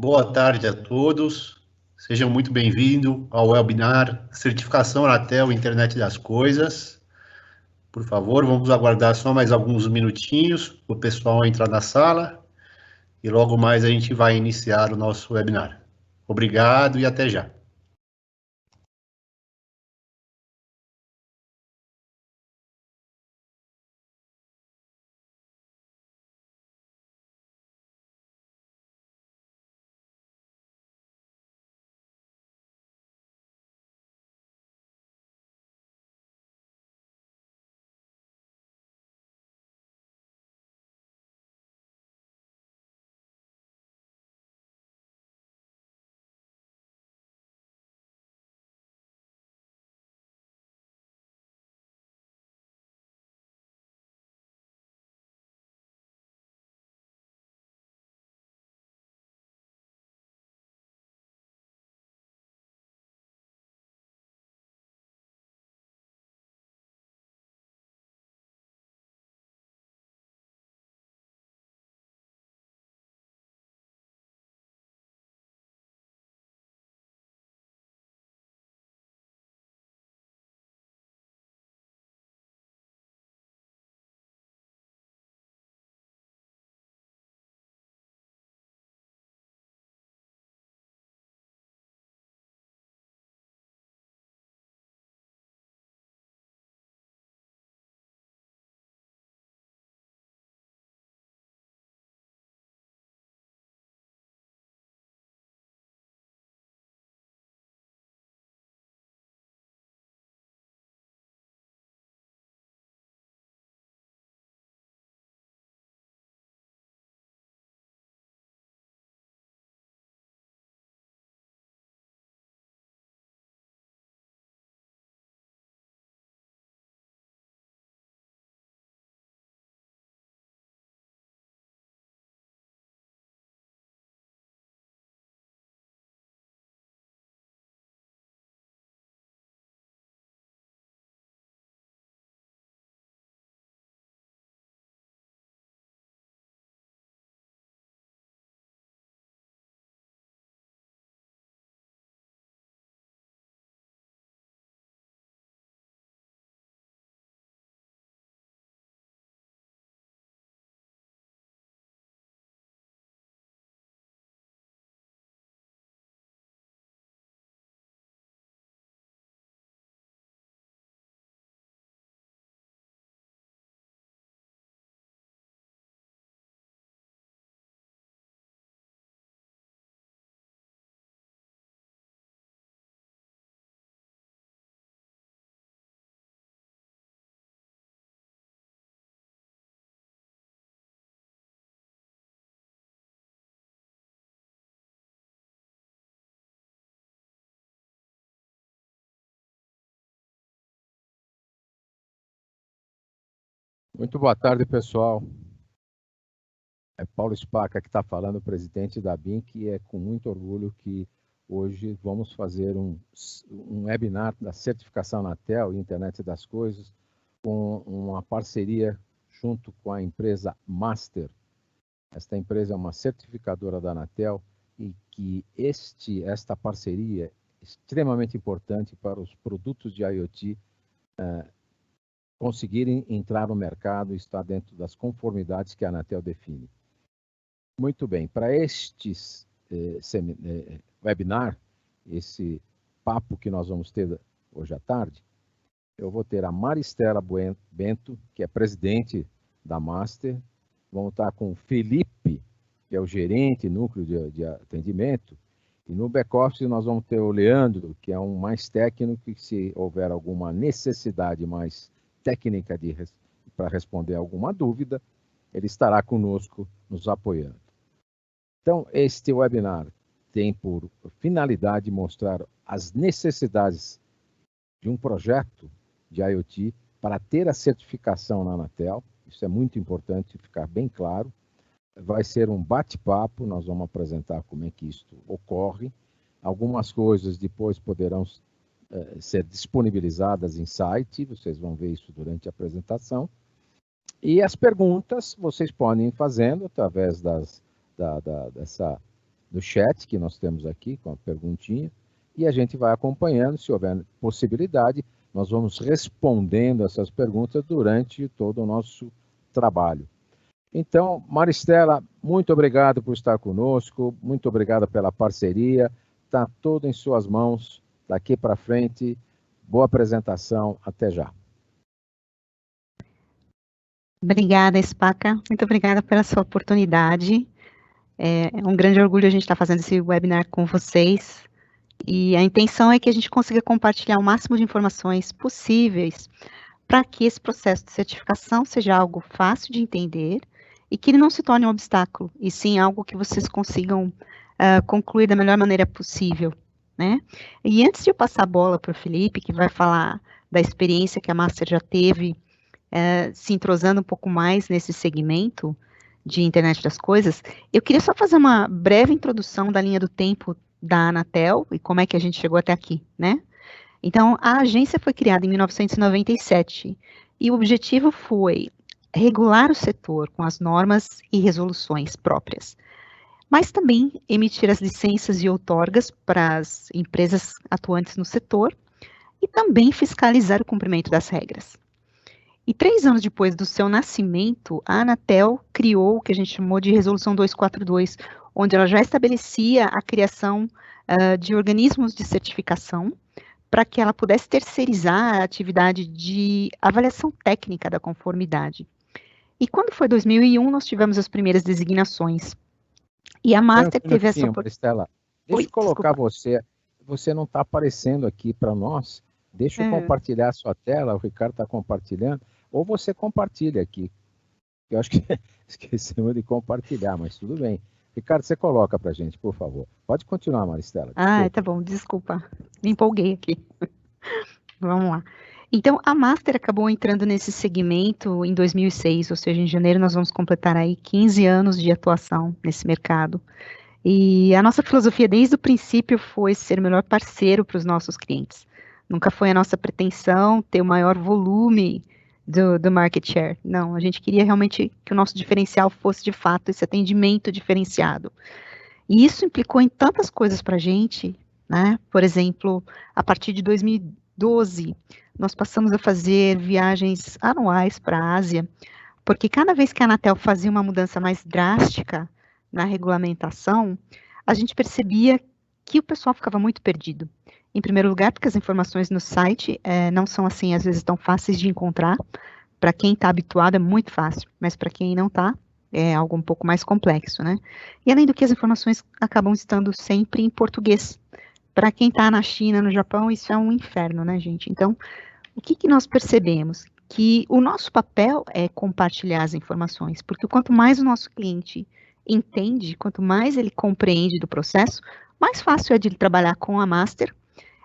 Boa tarde a todos. Sejam muito bem-vindos ao webinar Certificação Anatel Internet das Coisas. Por favor, vamos aguardar só mais alguns minutinhos para o pessoal entrar na sala e logo mais a gente vai iniciar o nosso webinar. Obrigado e até já. Muito boa tarde, pessoal. É Paulo Spaca que está falando, presidente da BINC, e é com muito orgulho que hoje vamos fazer um webinar da certificação Anatel e Internet das Coisas, com uma parceria junto com a empresa Master. Esta empresa é uma certificadora da Anatel e que esta parceria é extremamente importante para os produtos de IoT conseguirem entrar no mercado e estar dentro das conformidades que a Anatel define. Muito bem, para este webinar, esse papo que nós vamos ter hoje à tarde, eu vou ter a Maristela Bento, que é presidente da Master, vamos estar com o Felipe, que é o gerente núcleo de atendimento, e no back-office nós vamos ter o Leandro, que é um mais técnico, que se houver alguma necessidade mais técnica para responder alguma dúvida, ele estará conosco nos apoiando. Então, este webinar tem por finalidade mostrar as necessidades de um projeto de IoT para ter a certificação na Anatel. Isso é muito importante ficar bem claro. Vai ser um bate-papo, nós vamos apresentar como é que isso ocorre. Algumas coisas depois poderão ser disponibilizadas em site, vocês vão ver isso durante a apresentação. E as perguntas vocês podem ir fazendo através dessa do chat que nós temos aqui, com a perguntinha, e a gente vai acompanhando, se houver possibilidade, nós vamos respondendo essas perguntas durante todo o nosso trabalho. Então, Maristela, muito obrigado por estar conosco, muito obrigado pela parceria, está tudo em suas mãos, daqui para frente, boa apresentação, até já. Obrigada, Spaca, muito obrigada pela sua oportunidade. É um grande orgulho a gente estar fazendo esse webinar com vocês, e a intenção é que a gente consiga compartilhar o máximo de informações possíveis para que esse processo de certificação seja algo fácil de entender e que ele não se torne um obstáculo, e sim algo que vocês consigam concluir da melhor maneira possível, né? E antes de eu passar a bola para o Felipe, que vai falar da experiência que a Master já teve, se entrosando um pouco mais nesse segmento de internet das coisas, eu queria só fazer uma breve introdução da linha do tempo da Anatel e como é que a gente chegou até aqui, né? Então, a agência foi criada em 1997 e o objetivo foi regular o setor com as normas e resoluções próprias, mas também emitir as licenças e outorgas para as empresas atuantes no setor e também fiscalizar o cumprimento das regras. E 3 anos depois do seu nascimento, a Anatel criou o que a gente chamou de Resolução 242, onde ela já estabelecia a criação de organismos de certificação para que ela pudesse terceirizar a atividade de avaliação técnica da conformidade. E quando foi 2001, nós tivemos as primeiras designações. E a Master teve essa oportunidade. Maristela, deixa eu colocar você não está aparecendo aqui para nós, deixa eu compartilhar a sua tela, o Ricardo está compartilhando, ou você compartilha aqui. Eu acho que esquecemos de compartilhar, mas tudo bem. Ricardo, você coloca para a gente, por favor. Pode continuar, Maristela. Ah, tá bom, desculpa. Me empolguei aqui. Vamos lá. Então, a Master acabou entrando nesse segmento em 2006, ou seja, em janeiro nós vamos completar aí 15 anos de atuação nesse mercado. E a nossa filosofia desde o princípio foi ser o melhor parceiro para os nossos clientes. Nunca foi a nossa pretensão ter o maior volume do market share. Não, a gente queria realmente que o nosso diferencial fosse, de fato, esse atendimento diferenciado. E isso implicou em tantas coisas para a gente, né? Por exemplo, a partir de 2012, nós passamos a fazer viagens anuais para a Ásia, porque cada vez que a Anatel fazia uma mudança mais drástica na regulamentação, a gente percebia que o pessoal ficava muito perdido. Em primeiro lugar, porque as informações no site não são assim, às vezes, tão fáceis de encontrar. Para quem está habituado é muito fácil, mas para quem não está, é algo um pouco mais complexo, né? E além do que, as informações acabam estando sempre em português. Para quem está na China, no Japão, isso é um inferno, né, gente? Então, o que nós percebemos? Que o nosso papel é compartilhar as informações, porque quanto mais o nosso cliente entende, quanto mais ele compreende do processo, mais fácil é de ele trabalhar com a Master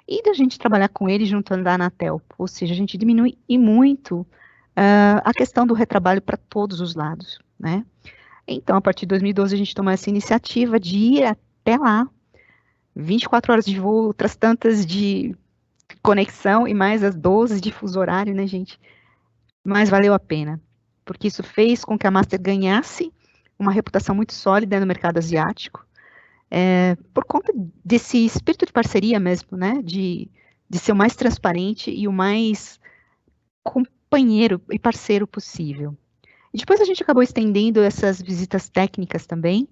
e da gente trabalhar com ele junto da Anatel, ou seja, a gente diminui e muito a questão do retrabalho para todos os lados, né? Então, a partir de 2012, a gente tomou essa iniciativa de ir até lá, 24 horas de voo, outras tantas de conexão e mais as 12 de fuso horário, né, gente? Mas valeu a pena, porque isso fez com que a Master ganhasse uma reputação muito sólida no mercado asiático, por conta desse espírito de parceria mesmo, né, de ser o mais transparente e o mais companheiro e parceiro possível. E depois a gente acabou estendendo essas visitas técnicas também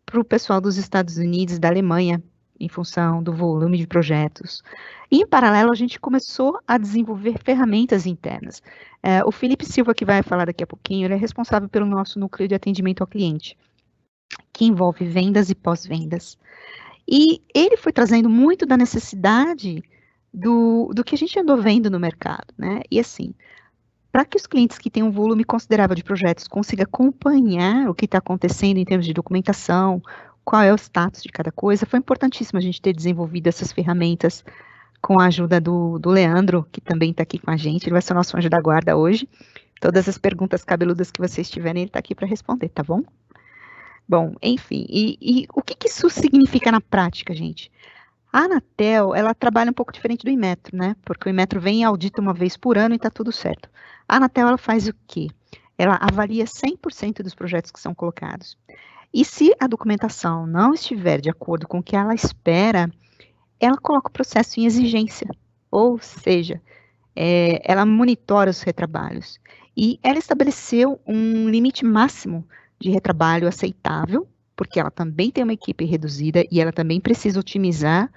para o pessoal dos Estados Unidos e da Alemanha, em função do volume de projetos. E, em paralelo, a gente começou a desenvolver ferramentas internas. O Felipe Silva, que vai falar daqui a pouquinho, ele é responsável pelo nosso núcleo de atendimento ao cliente, que envolve vendas e pós-vendas. E ele foi trazendo muito da necessidade do que a gente andou vendo no mercado, né? E assim, para que os clientes que têm um volume considerável de projetos consigam acompanhar o que está acontecendo em termos de documentação, qual é o status de cada coisa, foi importantíssimo a gente ter desenvolvido essas ferramentas com a ajuda do Leandro, que também está aqui com a gente, ele vai ser o nosso anjo da guarda hoje. Todas as perguntas cabeludas que vocês tiverem, ele está aqui para responder, tá bom? Bom, enfim, e o que isso significa na prática, gente? A Anatel, ela trabalha um pouco diferente do Inmetro, né? Porque o Inmetro vem e audita uma vez por ano e está tudo certo. A Anatel, ela faz o quê? Ela avalia 100% dos projetos que são colocados. E se a documentação não estiver de acordo com o que ela espera, ela coloca o processo em exigência, ou seja, ela monitora os retrabalhos. E ela estabeleceu um limite máximo de retrabalho aceitável, porque ela também tem uma equipe reduzida e ela também precisa otimizar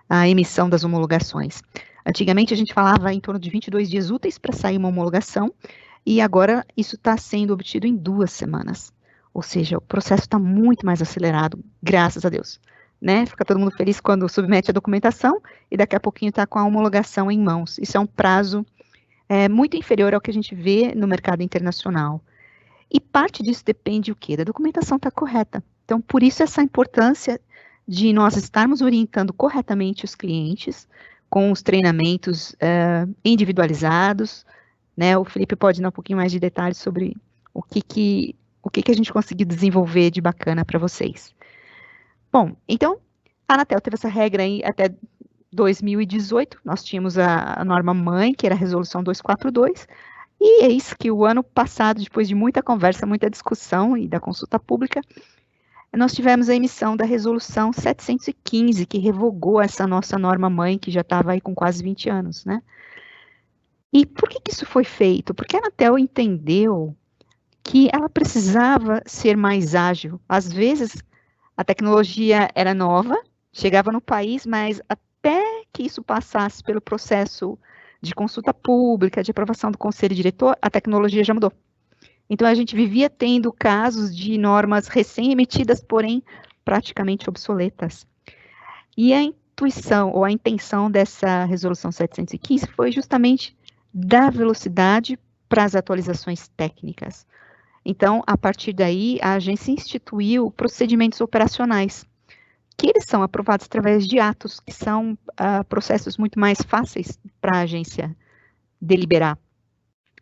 a emissão das homologações. Antigamente a gente falava em torno de 22 dias úteis para sair uma homologação, e agora isso está sendo obtido em 2 semanas. Ou seja, o processo está muito mais acelerado, graças a Deus. Né? Fica todo mundo feliz quando submete a documentação e daqui a pouquinho está com a homologação em mãos. Isso é um prazo muito inferior ao que a gente vê no mercado internacional. E parte disso depende o quê? Da documentação estar correta. Então, por isso essa importância de nós estarmos orientando corretamente os clientes com os treinamentos individualizados, né? O Felipe pode dar um pouquinho mais de detalhes sobre o que a gente conseguiu desenvolver de bacana para vocês. Bom, então, a Anatel teve essa regra aí até 2018, nós tínhamos a norma mãe, que era a resolução 242, e eis que o ano passado, depois de muita conversa, muita discussão e da consulta pública, nós tivemos a emissão da resolução 715, que revogou essa nossa norma mãe, que já estava aí com quase 20 anos, né? E por que isso foi feito? Porque a Anatel entendeu que ela precisava ser mais ágil. Às vezes, a tecnologia era nova, chegava no país, mas até que isso passasse pelo processo de consulta pública, de aprovação do conselho diretor, a tecnologia já mudou. Então, a gente vivia tendo casos de normas recém-emitidas, porém praticamente obsoletas. E a intuição, ou a intenção dessa resolução 715 foi justamente dar velocidade para as atualizações técnicas. Então, a partir daí, a agência instituiu procedimentos operacionais, que eles são aprovados através de atos, que são processos muito mais fáceis para a agência deliberar.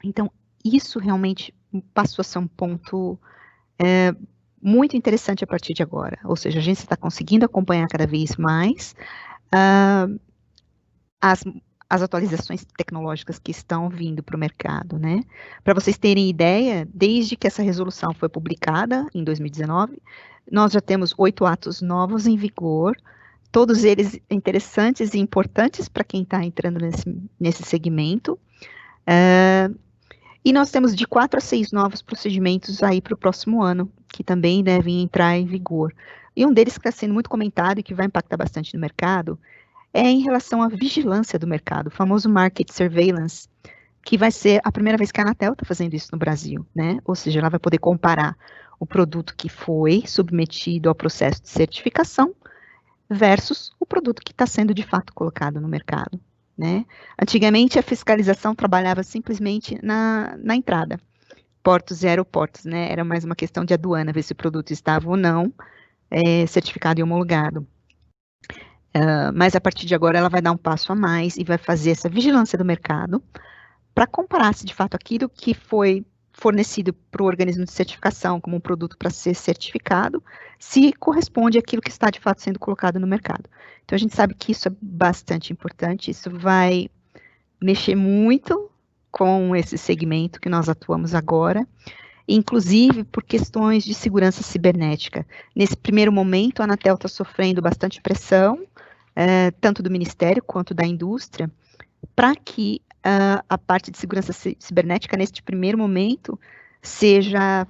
Então, isso realmente passou a ser um ponto muito interessante a partir de agora. Ou seja, a agência está conseguindo acompanhar cada vez mais as atualizações tecnológicas que estão vindo para o mercado, né? Para vocês terem ideia, desde que essa resolução foi publicada, em 2019, nós já temos 8 atos novos em vigor, todos eles interessantes e importantes para quem está entrando nesse segmento, e nós temos de 4 a 6 novos procedimentos aí para o próximo ano, que também devem entrar em vigor. E um deles que está sendo muito comentado e que vai impactar bastante no mercado, é em relação à vigilância do mercado, o famoso Market Surveillance, que vai ser a primeira vez que a Anatel está fazendo isso no Brasil, né? Ou seja, ela vai poder comparar o produto que foi submetido ao processo de certificação versus o produto que está sendo de fato colocado no mercado, né? Antigamente, a fiscalização trabalhava simplesmente na entrada, portos e aeroportos, né? Era mais uma questão de aduana, ver se o produto estava ou não certificado e homologado. Mas a partir de agora ela vai dar um passo a mais e vai fazer essa vigilância do mercado para comparar se de fato aquilo que foi fornecido para o organismo de certificação como um produto para ser certificado, se corresponde àquilo que está de fato sendo colocado no mercado. Então a gente sabe que isso é bastante importante, isso vai mexer muito com esse segmento que nós atuamos agora, inclusive por questões de segurança cibernética. Nesse primeiro momento, a Anatel está sofrendo bastante pressão, tanto do Ministério quanto da indústria, para que a parte de segurança cibernética, neste primeiro momento, seja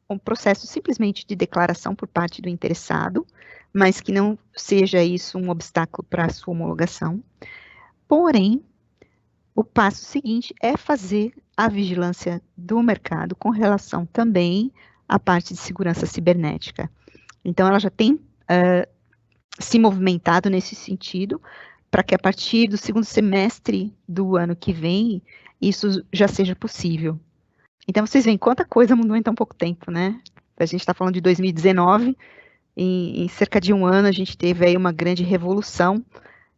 um processo simplesmente de declaração por parte do interessado, mas que não seja isso um obstáculo para a sua homologação. Porém, o passo seguinte é fazer a vigilância do mercado com relação também à parte de segurança cibernética. Então, ela já tem se movimentado nesse sentido, para que a partir do segundo semestre do ano que vem, isso já seja possível. Então, vocês veem quanta coisa mudou em tão pouco tempo, né? A gente está falando de 2019, em cerca de um ano a gente teve aí uma grande revolução,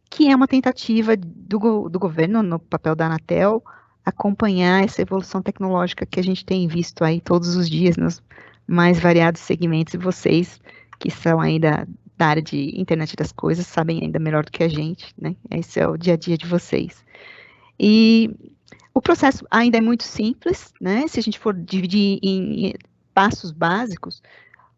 que é uma tentativa do governo, no papel da Anatel, acompanhar essa evolução tecnológica que a gente tem visto aí todos os dias nos mais variados segmentos, e vocês que são ainda da área de internet das coisas sabem ainda melhor do que a gente, né? Esse é o dia a dia de vocês. E o processo ainda é muito simples, né? Se a gente for dividir em passos básicos,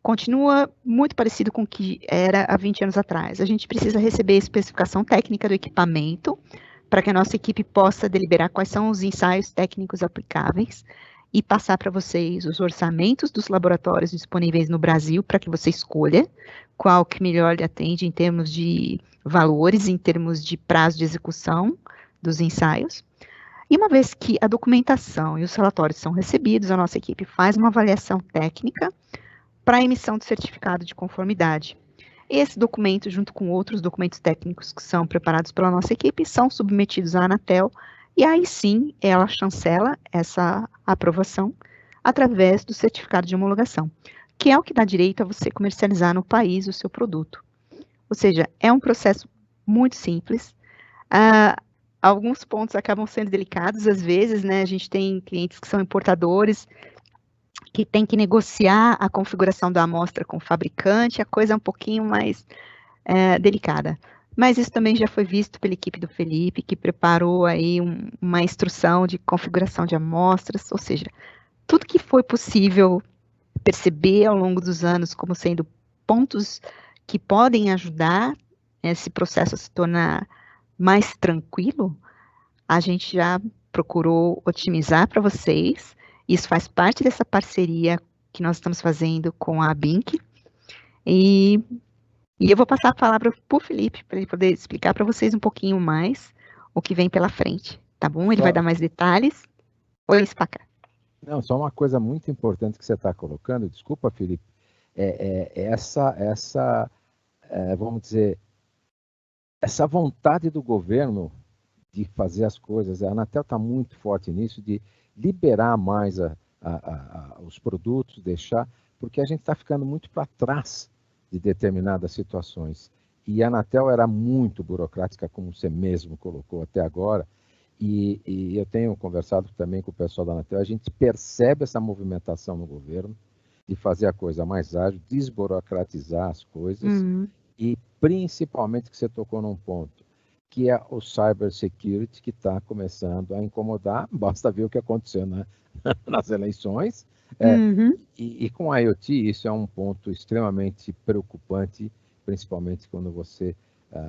continua muito parecido com o que era há 20 anos atrás. A gente precisa receber a especificação técnica do equipamento para que a nossa equipe possa deliberar quais são os ensaios técnicos aplicáveis e passar para vocês os orçamentos dos laboratórios disponíveis no Brasil para que você escolha qual que melhor lhe atende em termos de valores, em termos de prazo de execução dos ensaios. E uma vez que a documentação e os relatórios são recebidos, a nossa equipe faz uma avaliação técnica para a emissão do certificado de conformidade. Esse documento, junto com outros documentos técnicos que são preparados pela nossa equipe, são submetidos à Anatel, e aí sim ela chancela essa aprovação através do certificado de homologação, que é o que dá direito a você comercializar no país o seu produto. Ou seja, é um processo muito simples. Alguns pontos acabam sendo delicados, às vezes, né? A gente tem clientes que são importadores, que tem que negociar a configuração da amostra com o fabricante, a coisa é um pouquinho mais delicada. Mas isso também já foi visto pela equipe do Felipe, que preparou aí uma instrução de configuração de amostras, ou seja, tudo que foi possível perceber ao longo dos anos como sendo pontos que podem ajudar esse processo a se tornar mais tranquilo, a gente já procurou otimizar para vocês. Isso faz parte dessa parceria que nós estamos fazendo com a BINC. E eu vou passar a palavra para o Felipe, para ele poder explicar para vocês um pouquinho mais o que vem pela frente, tá bom? Ele vai dar mais detalhes. Oi, Spaca. Não, só uma coisa muito importante que você está colocando, desculpa, Felipe, vamos dizer, essa vontade do governo de fazer as coisas, a Anatel está muito forte nisso, de liberar mais os produtos, deixar, porque a gente está ficando muito para trás de determinadas situações. E a Anatel era muito burocrática, como você mesmo colocou até agora, e eu tenho conversado também com o pessoal da Anatel, a gente percebe essa movimentação no governo, de fazer a coisa mais ágil, desburocratizar as coisas, e principalmente que você tocou num ponto, que é o cybersecurity, que está começando a incomodar, basta ver o que aconteceu nas eleições, e com a IoT isso é um ponto extremamente preocupante, principalmente quando você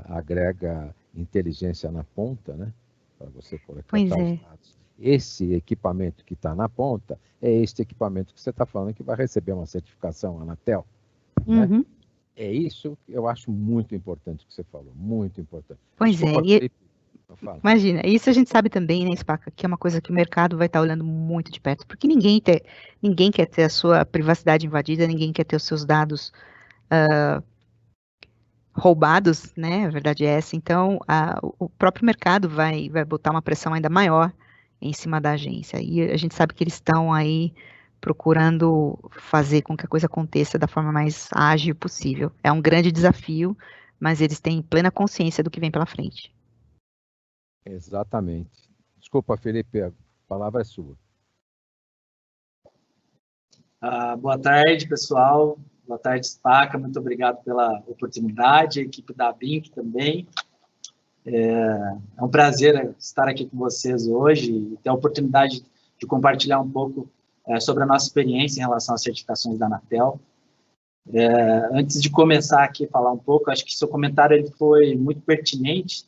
agrega inteligência na ponta, né, para você coletar os dados. Esse equipamento que está na ponta é este equipamento que você está falando que vai receber uma certificação Anatel, né? É isso que eu acho muito importante que você falou, muito importante. Pois imagina, isso a gente sabe também, né, Spaca, que é uma coisa que o mercado vai estar olhando muito de perto, porque ninguém quer ter a sua privacidade invadida, ninguém quer ter os seus dados roubados, né, a verdade é essa. Então, o próprio mercado vai botar uma pressão ainda maior em cima da agência, e a gente sabe que eles estão aí procurando fazer com que a coisa aconteça da forma mais ágil possível. É um grande desafio, mas eles têm plena consciência do que vem pela frente. Exatamente. Desculpa, Felipe, a palavra é sua. Boa tarde, pessoal. Boa tarde, Spaca. Muito obrigado pela oportunidade. A equipe da BINC também. É um prazer estar aqui com vocês hoje e ter a oportunidade de compartilhar um pouco sobre a nossa experiência em relação às certificações da Anatel. Antes de começar aqui a falar um pouco, acho que seu comentário ele foi muito pertinente,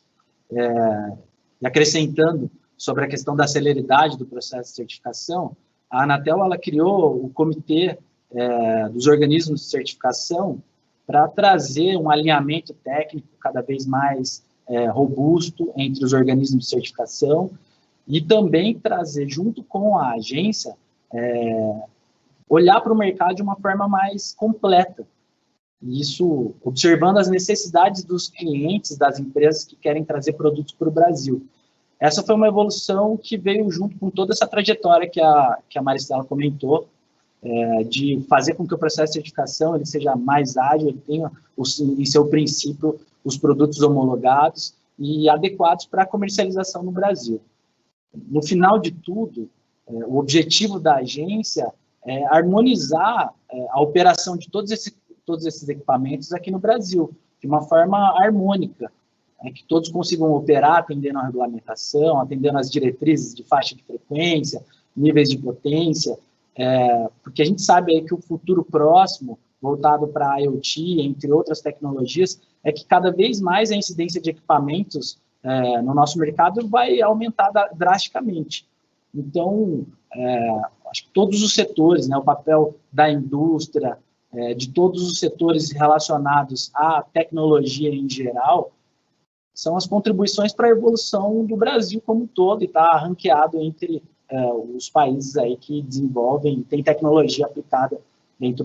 e acrescentando sobre a questão da celeridade do processo de certificação, a Anatel ela criou o comitê dos organismos de certificação para trazer um alinhamento técnico cada vez mais robusto entre os organismos de certificação e também trazer, junto com a agência, olhar para o mercado de uma forma mais completa. Isso observando as necessidades dos clientes, das empresas que querem trazer produtos para o Brasil. Essa foi uma evolução que veio junto com toda essa trajetória que a Maristela comentou, de fazer com que o processo de certificação ele seja mais ágil, ele tenha em seu princípio os produtos homologados e adequados para a comercialização no Brasil. No final de tudo, o objetivo da agência é harmonizar a operação de todos esses equipamentos aqui no Brasil, de uma forma harmônica, que todos consigam operar atendendo a regulamentação, atendendo as diretrizes de faixa de frequência, níveis de potência, porque a gente sabe aí que o futuro próximo voltado para a IoT, entre outras tecnologias, é que cada vez mais a incidência de equipamentos no nosso mercado vai aumentar drasticamente. Então, acho que todos os setores, né, o papel da indústria, de todos os setores relacionados à tecnologia em geral, são as contribuições para a evolução do Brasil como um todo, e está ranqueado entre os países aí que desenvolvem, tem tecnologia aplicada dentro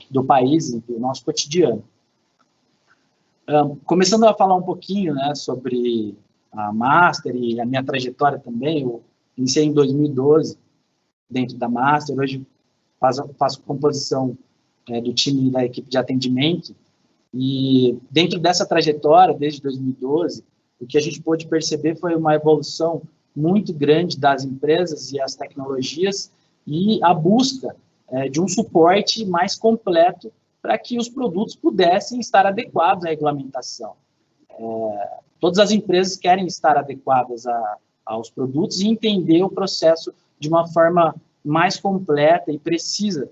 do país, do nosso cotidiano. Começando a falar um pouquinho, né, sobre a Master e a minha trajetória também, eu iniciei em 2012 dentro da Master, hoje faço composição do time da equipe de atendimento, e dentro dessa trajetória, desde 2012, o que a gente pôde perceber foi uma evolução muito grande das empresas e as tecnologias e a busca de um suporte mais completo para que os produtos pudessem estar adequados à regulamentação. Todas as empresas querem estar adequadas aos produtos e entender o processo de uma forma mais completa e precisa.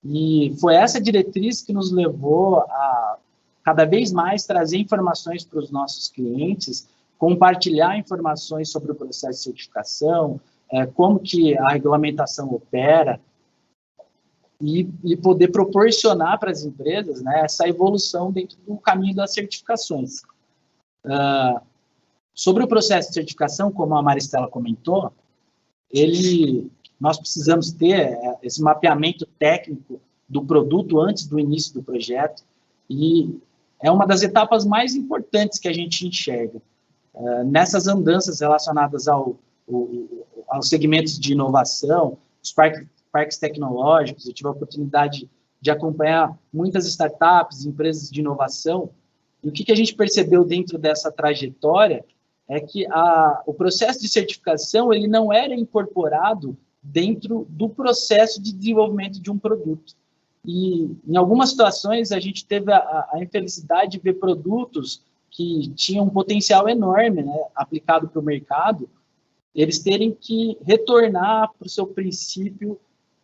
E foi essa diretriz que nos levou a cada vez mais trazer informações para os nossos clientes, compartilhar informações sobre o processo de certificação, como que a regulamentação opera, e poder proporcionar para as empresas, né, essa evolução dentro do caminho das certificações. Sobre o processo de certificação, como a Maristela comentou, nós precisamos ter esse mapeamento técnico do produto antes do início do projeto, e é uma das etapas mais importantes que a gente enxerga. Nessas andanças relacionadas aos segmentos de inovação, os parques tecnológicos, eu tive a oportunidade de acompanhar muitas startups, empresas de inovação, e o que a gente percebeu dentro dessa trajetória é que o processo de certificação ele não era incorporado dentro do processo de desenvolvimento de um produto. E, em algumas situações, a gente teve a infelicidade de ver produtos que tinham um potencial enorme, né, aplicado para o mercado, eles terem que retornar para o seu princípio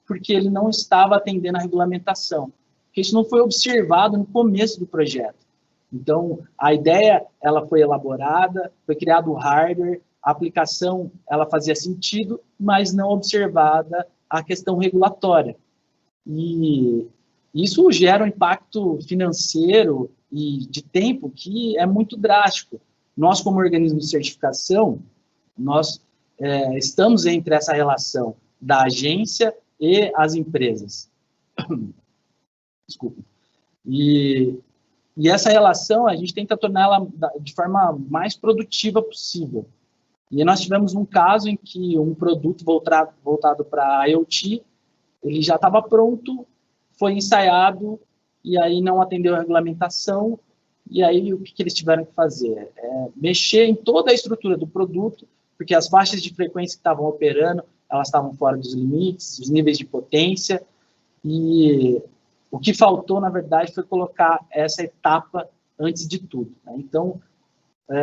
porque ele não estava atendendo a regulamentação. Porque isso não foi observado no começo do projeto. Então, a ideia ela foi elaborada, foi criado o hardware, a aplicação ela fazia sentido, mas não observada a questão regulatória. E isso gera um impacto financeiro e de tempo que é muito drástico. Nós, como organismo de certificação, nós estamos entre essa relação da agência e as empresas. Desculpa. E essa relação, a gente tenta torná-la de forma mais produtiva possível. E nós tivemos um caso em que um produto voltado para a IoT, ele já estava pronto, foi ensaiado, e aí não atendeu a regulamentação, e aí o que eles tiveram que fazer? Mexer em toda a estrutura do produto, porque as faixas de frequência que estavam operando, elas estavam fora dos limites, os níveis de potência, e o que faltou, na verdade, foi colocar essa etapa antes de tudo, né? Então,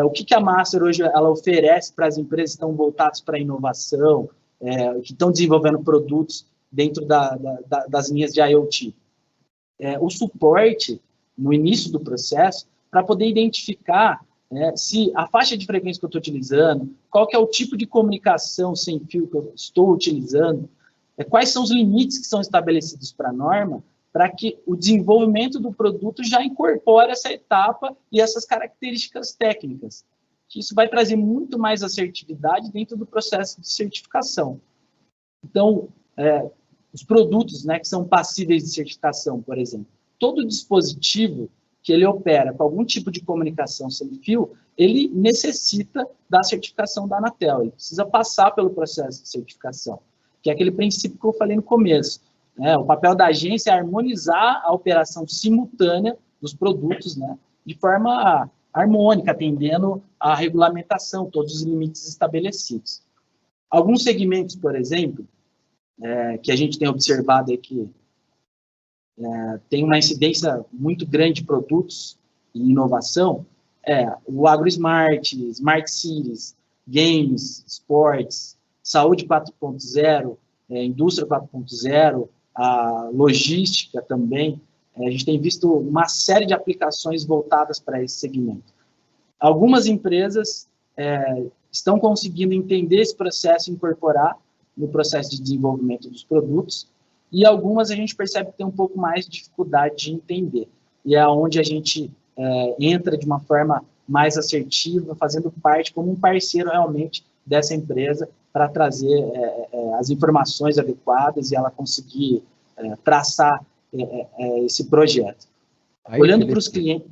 o que a Master hoje ela oferece para as empresas que estão voltadas para a inovação, que estão desenvolvendo produtos dentro das linhas de IoT? O suporte no início do processo para poder identificar se a faixa de frequência que eu estou utilizando, qual que é o tipo de comunicação sem fio que eu estou utilizando, quais são os limites que são estabelecidos para a norma, para que o desenvolvimento do produto já incorpore essa etapa e essas características técnicas. Isso vai trazer muito mais assertividade dentro do processo de certificação. Então, os produtos, né, que são passíveis de certificação, por exemplo, todo dispositivo que ele opera com algum tipo de comunicação sem fio, ele necessita da certificação da Anatel, ele precisa passar pelo processo de certificação, que é aquele princípio que eu falei no começo. O papel da agência é harmonizar a operação simultânea dos produtos, né, de forma harmônica, atendendo à regulamentação, todos os limites estabelecidos. Alguns segmentos, por exemplo, que a gente tem observado aqui, tem uma incidência muito grande de produtos e inovação, o AgroSmart, Smart Cities, Games, Sports, Saúde 4.0, Indústria 4.0, a logística também, A gente tem visto uma série de aplicações voltadas para esse segmento. Algumas empresas estão conseguindo entender esse processo e incorporar no processo de desenvolvimento dos produtos, e algumas a gente percebe que tem um pouco mais de dificuldade de entender. E é onde a gente entra de uma forma mais assertiva, fazendo parte como um parceiro realmente dessa empresa para trazer as informações adequadas e ela conseguir traçar esse projeto. Aí, Olhando Felipe, para os clientes...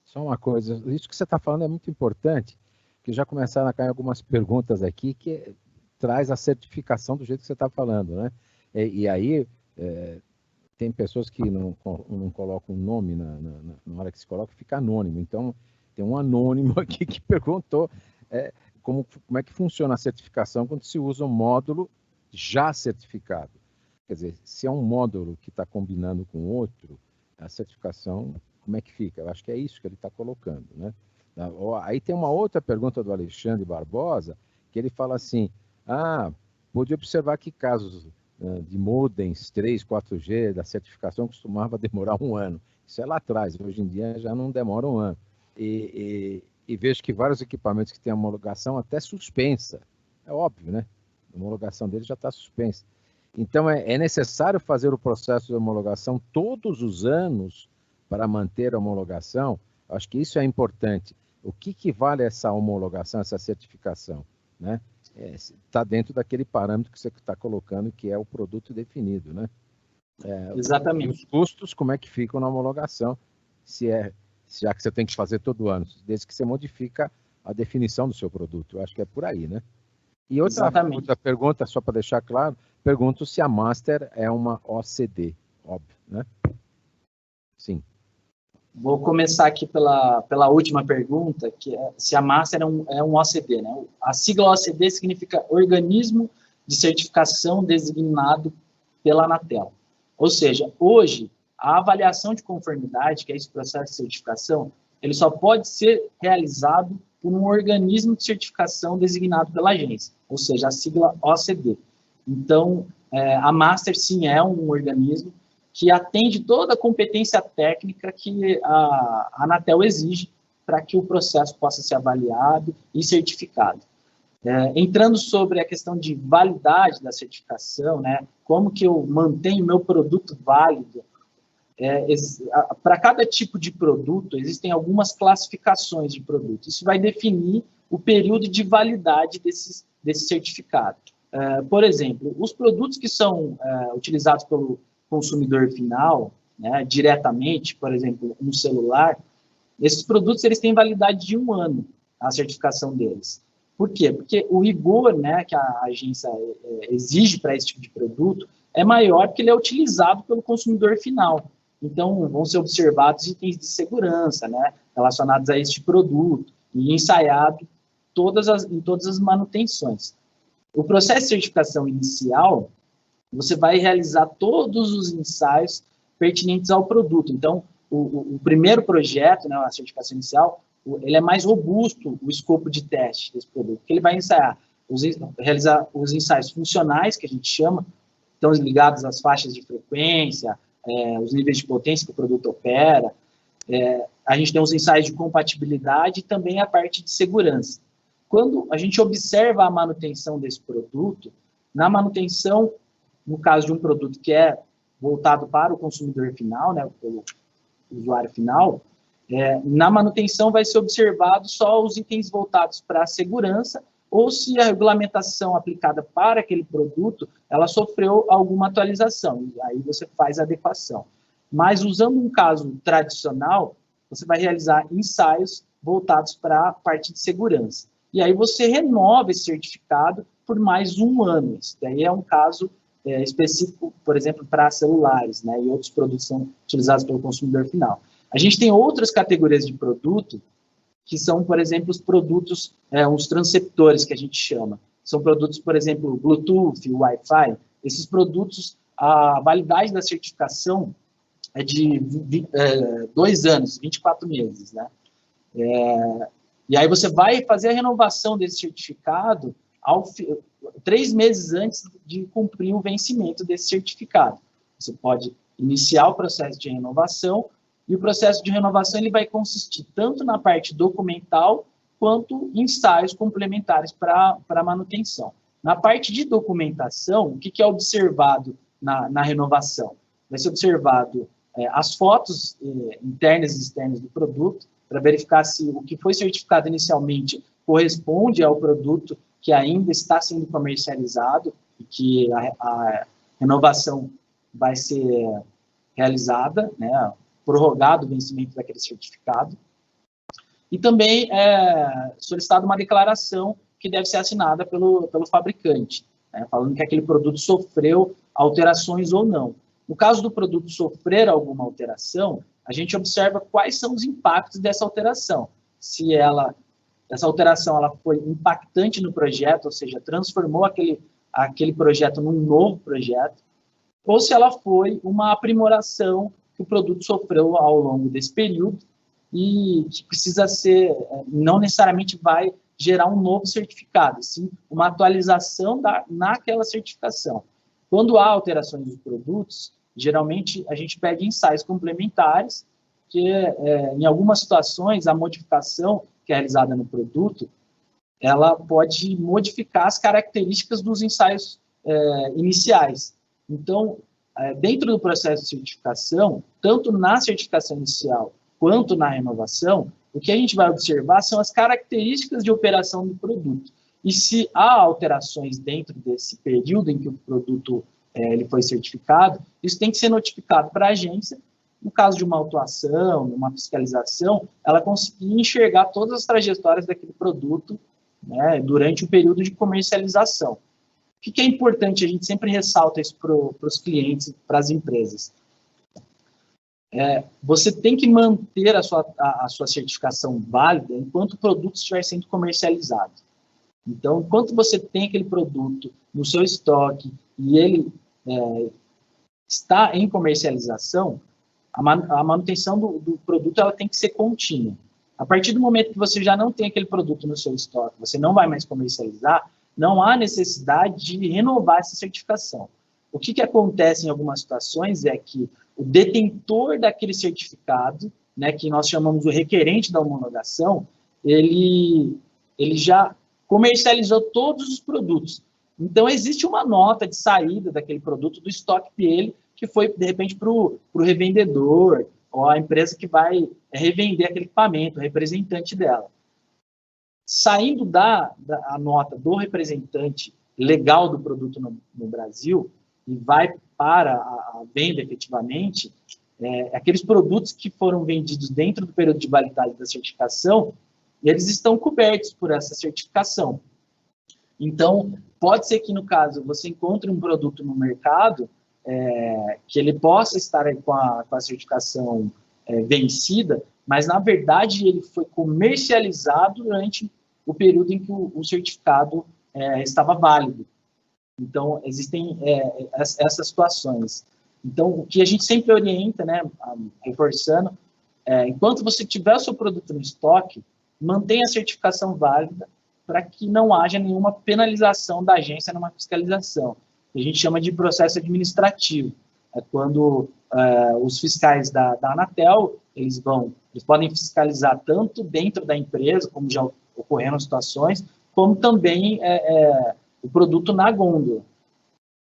Só uma coisa, isso que você está falando é muito importante, que já começaram a cair algumas perguntas aqui que traz a certificação do jeito que você está falando, né? E aí, tem pessoas que não colocam o nome na hora que se coloca, fica anônimo. Então, tem um anônimo aqui que perguntou como é que funciona a certificação quando se usa um módulo já certificado. Quer dizer, se é um módulo que está combinando com outro, a certificação, como é que fica? Eu acho que é isso que ele está colocando, né? Aí tem uma outra pergunta do Alexandre Barbosa, que ele fala assim, pude observar que casos de modems 3, 4G, da certificação costumava demorar 1 ano. Isso é lá atrás, hoje em dia já não demora 1 ano. E vejo que vários equipamentos que têm homologação até suspensa. É óbvio, né? A homologação dele já está suspensa. Então, é necessário fazer o processo de homologação todos os anos para manter a homologação? Acho que isso é importante. O que vale essa homologação, essa certificação, né? Está dentro daquele parâmetro que você está colocando, que é o produto definido, né? Exatamente. E os custos, como é que ficam na homologação, já que você tem que fazer todo ano, desde que você modifica a definição do seu produto. Eu acho que é por aí, né? E outra pergunta, só para deixar claro, pergunto se a Master é uma OCD, óbvio, né? Sim. Vou começar aqui pela última pergunta, que é se a Master é um OCD, né? A sigla OCD significa Organismo de Certificação Designado pela Anatel. Ou seja, hoje, a avaliação de conformidade, que é esse processo de certificação, ele só pode ser realizado por um organismo de certificação designado pela agência, ou seja, a sigla OCD. Então, a Master, sim, é um organismo que atende toda a competência técnica que a Anatel exige para que o processo possa ser avaliado e certificado. Entrando sobre a questão de validade da certificação, né, como que eu mantenho meu produto válido, para cada tipo de produto, existem algumas classificações de produto. Isso vai definir o período de validade desse certificado. Por exemplo, os produtos que são utilizados pelo consumidor final, né, diretamente, por exemplo, um celular, esses produtos eles têm validade de 1 ano, a certificação deles. Por quê? Porque o rigor, né, que a agência exige para esse tipo de produto é maior porque ele é utilizado pelo consumidor final. Então, vão ser observados itens de segurança, né, relacionados a este produto e ensaiado em todas as manutenções. O processo de certificação inicial, você vai realizar todos os ensaios pertinentes ao produto. Então, o primeiro projeto, né, a certificação inicial, ele é mais robusto, o escopo de teste desse produto, porque ele vai realizar os ensaios funcionais, que a gente chama, estão ligados às faixas de frequência, os níveis de potência que o produto opera. A gente tem os ensaios de compatibilidade e também a parte de segurança. Quando a gente observa a manutenção desse produto, na manutenção, no caso de um produto que é voltado para o consumidor final, né, pelo usuário final, na manutenção vai ser observado só os itens voltados para a segurança ou se a regulamentação aplicada para aquele produto, ela sofreu alguma atualização, e aí você faz a adequação. Mas usando um caso tradicional, você vai realizar ensaios voltados para a parte de segurança. E aí você renova esse certificado por mais 1 ano. Isso daí é um caso específico, por exemplo, para celulares, né, e outros produtos são utilizados pelo consumidor final. A gente tem outras categorias de produto, que são, por exemplo, os produtos, os transceptores, que a gente chama. São produtos, por exemplo, Bluetooth, Wi-Fi. Esses produtos, a validade da certificação é de 2 anos, 24 meses, né? E aí você vai fazer a renovação desse certificado 3 meses antes de cumprir o vencimento desse certificado. Você pode iniciar o processo de renovação, e o processo de renovação ele vai consistir tanto na parte documental, quanto ensaios complementares para manutenção. Na parte de documentação, o que é observado na renovação? Vai ser observado as fotos internas e externas do produto, para verificar se o que foi certificado inicialmente corresponde ao produto que ainda está sendo comercializado e que a renovação vai ser realizada, né, prorrogado o vencimento daquele certificado. E também é solicitada uma declaração que deve ser assinada pelo fabricante, né, falando que aquele produto sofreu alterações ou não. No caso do produto sofrer alguma alteração, a gente observa quais são os impactos dessa alteração. Se essa alteração ela foi impactante no projeto, ou seja, transformou aquele projeto num novo projeto, ou se ela foi uma aprimoração que o produto sofreu ao longo desse período e que precisa ser, não necessariamente vai gerar um novo certificado, sim uma atualização naquela certificação. Quando há alterações dos produtos, geralmente a gente pede ensaios complementares, que em algumas situações a modificação que é realizada no produto, ela pode modificar as características dos ensaios iniciais. Então, dentro do processo de certificação, tanto na certificação inicial quanto na renovação, o que a gente vai observar são as características de operação do produto. E se há alterações dentro desse período em que o produto ele foi certificado, isso tem que ser notificado para a agência. No caso de uma autuação, uma fiscalização, ela conseguir enxergar todas as trajetórias daquele produto, né, durante o período de comercialização. O que é importante, a gente sempre ressalta isso para os clientes, para as empresas. Você tem que manter a sua certificação válida enquanto o produto estiver sendo comercializado. Então, enquanto você tem aquele produto no seu estoque e ele está em comercialização, a manutenção do produto ela tem que ser contínua. A partir do momento que você já não tem aquele produto no seu estoque, você não vai mais comercializar, não há necessidade de renovar essa certificação. O que acontece em algumas situações é que o detentor daquele certificado, né, que nós chamamos o requerente da homologação, ele já comercializou todos os produtos. Então, existe uma nota de saída daquele produto do estoque dele, que foi, de repente, para o revendedor, ou a empresa que vai revender aquele equipamento, o representante dela. Saindo a nota do representante legal do produto no Brasil, e vai para a venda efetivamente, aqueles produtos que foram vendidos dentro do período de validade da certificação, eles estão cobertos por essa certificação. Então, pode ser que, no caso, você encontre um produto no mercado que ele possa estar aí com a certificação vencida, mas, na verdade, ele foi comercializado durante o período em que o certificado estava válido. Então, existem essas situações. Então, o que a gente sempre orienta, né, reforçando, enquanto você tiver o seu produto no estoque, mantenha a certificação válida para que não haja nenhuma penalização da agência numa fiscalização. A gente chama de processo administrativo. É quando os fiscais da Anatel, eles podem fiscalizar tanto dentro da empresa, como já ocorreram situações, como também o produto na gôndola.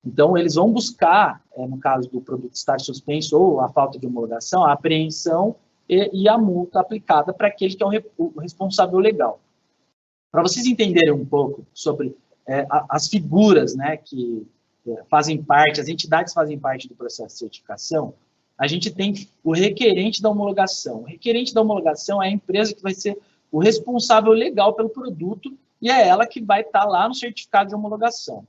Então, eles vão buscar, no caso do produto estar suspenso ou a falta de homologação, a apreensão e a multa aplicada para aquele que é o responsável legal. Para vocês entenderem um pouco sobre as figuras, né, que fazem parte, as entidades fazem parte do processo de certificação, a gente tem o requerente da homologação. O requerente da homologação é a empresa que vai ser o responsável legal pelo produto e é ela que vai estar lá no certificado de homologação.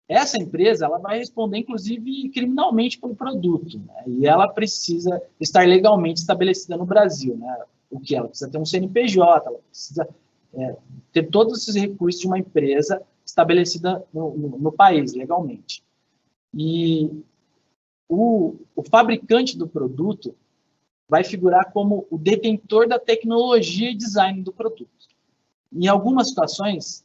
Essa empresa ela vai responder, inclusive, criminalmente pelo produto, né? E ela precisa estar legalmente estabelecida no Brasil, né? O que? Ela precisa ter um CNPJ, ela precisa ter todos esses recursos de uma empresa estabelecida no país, legalmente. E o fabricante do produto vai figurar como o detentor da tecnologia e design do produto. Em algumas situações,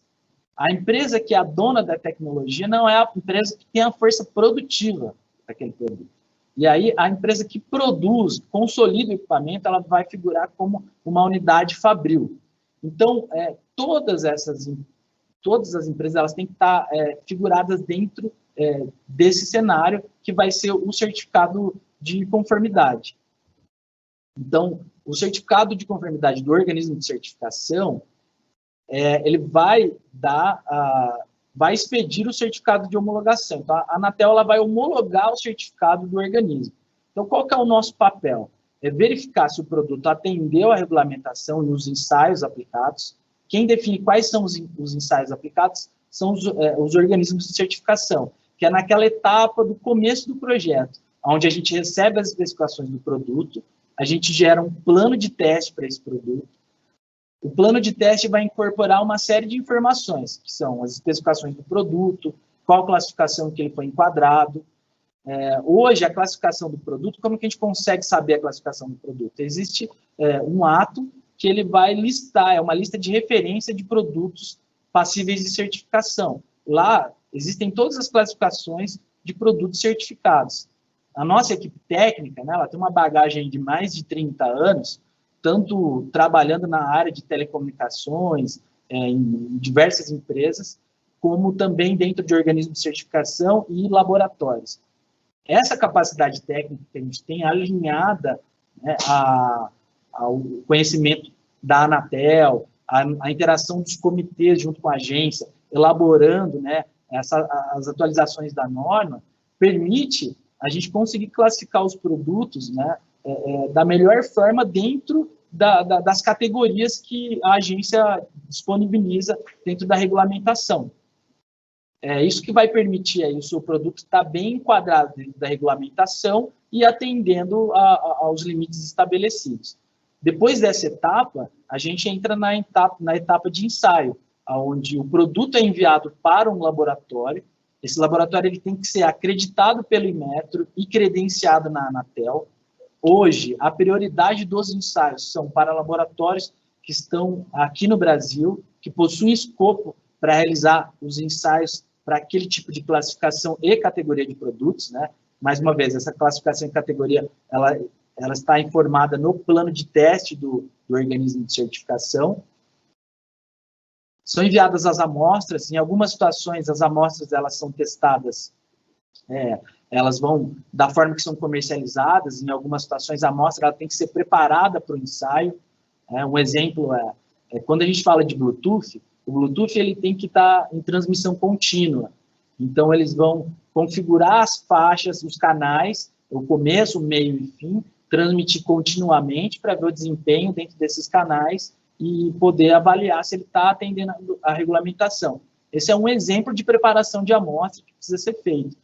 a empresa que é a dona da tecnologia não é a empresa que tem a força produtiva daquele produto. E aí, a empresa que produz, consolida o equipamento, ela vai figurar como uma unidade fabril. Então, todas as empresas elas têm que estar figuradas dentro desse cenário, que vai ser o certificado de conformidade. Então, o certificado de conformidade do organismo de certificação, ele vai expedir o certificado de homologação. Então, a Anatel ela vai homologar o certificado do organismo. Então, qual que é o nosso papel? É verificar se o produto atendeu à regulamentação e os ensaios aplicados. Quem define quais são os ensaios aplicados são os organismos de certificação, que é naquela etapa do começo do projeto, onde a gente recebe as especificações do produto, a gente gera um plano de teste para esse produto. O plano de teste vai incorporar uma série de informações, que são as especificações do produto, qual classificação que ele foi enquadrado. Hoje, a classificação do produto, como que a gente consegue saber a classificação do produto? Existe um ato que ele vai listar, é uma lista de referência de produtos passíveis de certificação. Lá existem todas as classificações de produtos certificados. A nossa equipe técnica, né, ela tem uma bagagem de mais de 30 anos, tanto trabalhando na área de telecomunicações, em diversas empresas, como também dentro de organismos de certificação e laboratórios. Essa capacidade técnica que a gente tem alinhada, né, ao conhecimento da Anatel, a interação dos comitês junto com a agência, elaborando, né, as atualizações da norma, permite a gente conseguir classificar os produtos, né, da melhor forma dentro das categorias que a agência disponibiliza dentro da regulamentação. Isso que vai permitir aí o seu produto estar bem enquadrado dentro da regulamentação e atendendo aos limites estabelecidos. Depois dessa etapa, a gente entra na etapa de ensaio, onde o produto é enviado para um laboratório. Esse laboratório ele tem que ser acreditado pelo Inmetro e credenciado na Anatel. Hoje, a prioridade dos ensaios são para laboratórios que estão aqui no Brasil, que possuem escopo para realizar os ensaios para aquele tipo de classificação e categoria de produtos, né? Mais uma vez, essa classificação e categoria, ela está informada no plano de teste do organismo de certificação. São enviadas as amostras, em algumas situações as amostras elas são testadas, elas vão da forma que são comercializadas, em algumas situações a amostra ela tem que ser preparada para o ensaio. Um exemplo quando a gente fala de Bluetooth, o Bluetooth ele tem que estar em transmissão contínua. Então, eles vão configurar as faixas, os canais, o começo, o meio e fim, transmitir continuamente para ver o desempenho dentro desses canais e poder avaliar se ele está atendendo a regulamentação. Esse é um exemplo de preparação de amostra que precisa ser feito.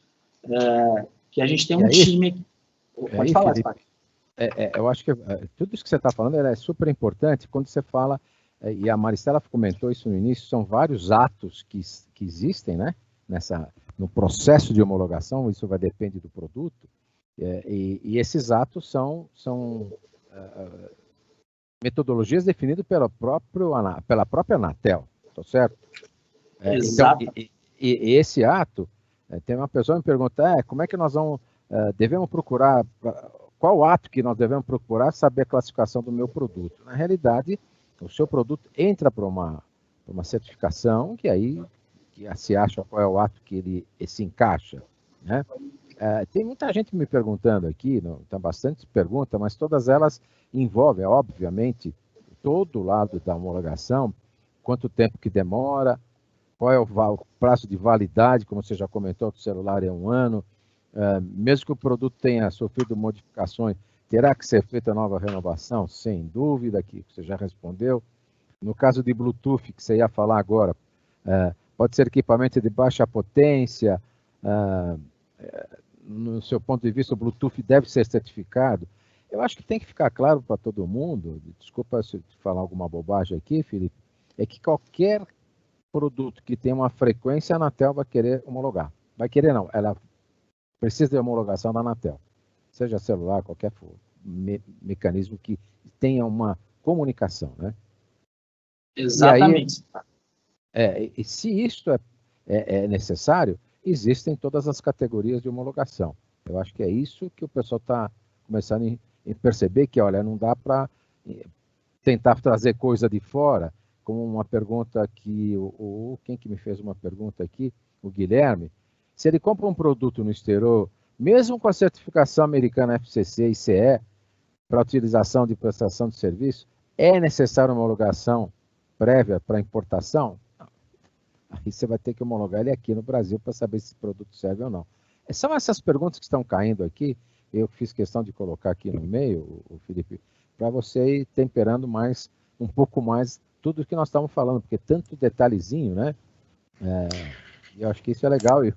Que a gente tem um time... Pode falar, Spack. Eu acho que tudo isso que você está falando é super importante quando você fala, e a Maristela comentou isso no início, são vários atos que existem, né, no processo de homologação, isso vai depender do produto, e esses atos são metodologias definidas pela própria Anatel, tá certo? Exato. Então, e esse ato, tem uma pessoa que me pergunta, como é que nós devemos procurar, qual ato que nós devemos procurar saber a classificação do meu produto? Na realidade, o seu produto entra para uma certificação, que aí se acha qual é o ato que ele se encaixa, né? Tem muita gente me perguntando aqui, tem bastante perguntas, mas todas elas envolvem, obviamente, todo o lado da homologação, quanto tempo que demora, qual é o prazo de validade, como você já comentou, do celular é 1 ano, mesmo que o produto tenha sofrido modificações, terá que ser feita nova renovação? Sem dúvida, que você já respondeu. No caso de Bluetooth, que você ia falar agora, pode ser equipamento de baixa potência, no seu ponto de vista, o Bluetooth deve ser certificado. Eu acho que tem que ficar claro para todo mundo, desculpa se eu falar alguma bobagem aqui, Felipe, é que qualquer produto que tenha uma frequência, a Anatel vai querer homologar. Vai querer não, ela precisa de homologação da Anatel. Seja celular, qualquer mecanismo que tenha uma comunicação, né? Exatamente. E se isso é necessário, existem todas as categorias de homologação. Eu acho que é isso que o pessoal está começando a perceber, que, olha, não dá para tentar trazer coisa de fora, como uma pergunta que quem que me fez uma pergunta aqui, o Guilherme, se ele compra um produto no exterior, mesmo com a certificação americana FCC e CE, para utilização de prestação de serviço, é necessária uma homologação prévia para importação? Aí você vai ter que homologar ele aqui no Brasil para saber se esse produto serve ou não. São essas perguntas que estão caindo aqui, eu fiz questão de colocar aqui no meio, o Felipe, para você ir temperando mais, um pouco mais, tudo o que nós estamos falando, porque tanto detalhezinho, né? Eu acho que isso é legal, e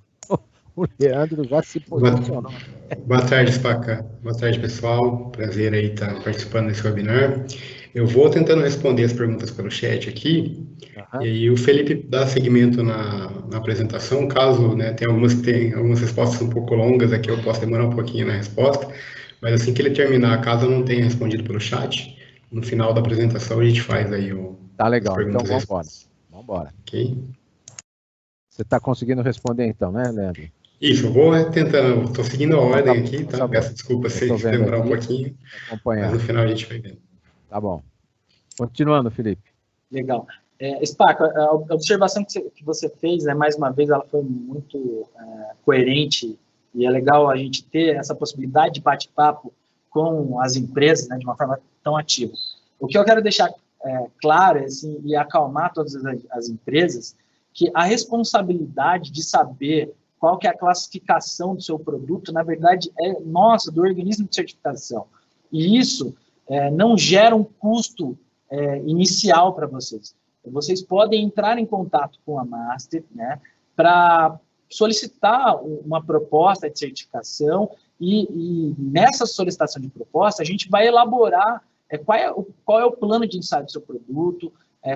o Leandro já se posicionou. Boa tarde, Spaca. Boa tarde, pessoal. Prazer aí estar participando desse webinar. Eu vou tentando responder as perguntas pelo chat aqui, e aí o Felipe dá seguimento na apresentação, caso, né, tenha algumas respostas um pouco longas aqui, eu posso demorar um pouquinho na resposta, mas assim que ele terminar, caso eu não tenha respondido pelo chat, no final da apresentação a gente faz aí tá legal, as perguntas. Então vamos embora. Ok? Você está conseguindo responder então, né, Leandro? Isso, eu vou tentando, estou seguindo a ordem aqui, tá? Peço desculpa se demorar um pouquinho, mas no final a gente vai vendo. Tá bom. Continuando, Felipe. Legal. Spaca, a observação que você fez, né, mais uma vez, ela foi muito coerente, e é legal a gente ter essa possibilidade de bate-papo com as empresas, né, de uma forma tão ativa. O que eu quero deixar claro, assim, e acalmar todas as empresas, que a responsabilidade de saber qual que é a classificação do seu produto, na verdade, é nossa, do organismo de certificação. E isso não gera um custo inicial para vocês. Vocês podem entrar em contato com a Master, né, para solicitar uma proposta de certificação, e nessa solicitação de proposta, a gente vai elaborar qual é o plano de ensaio do seu produto,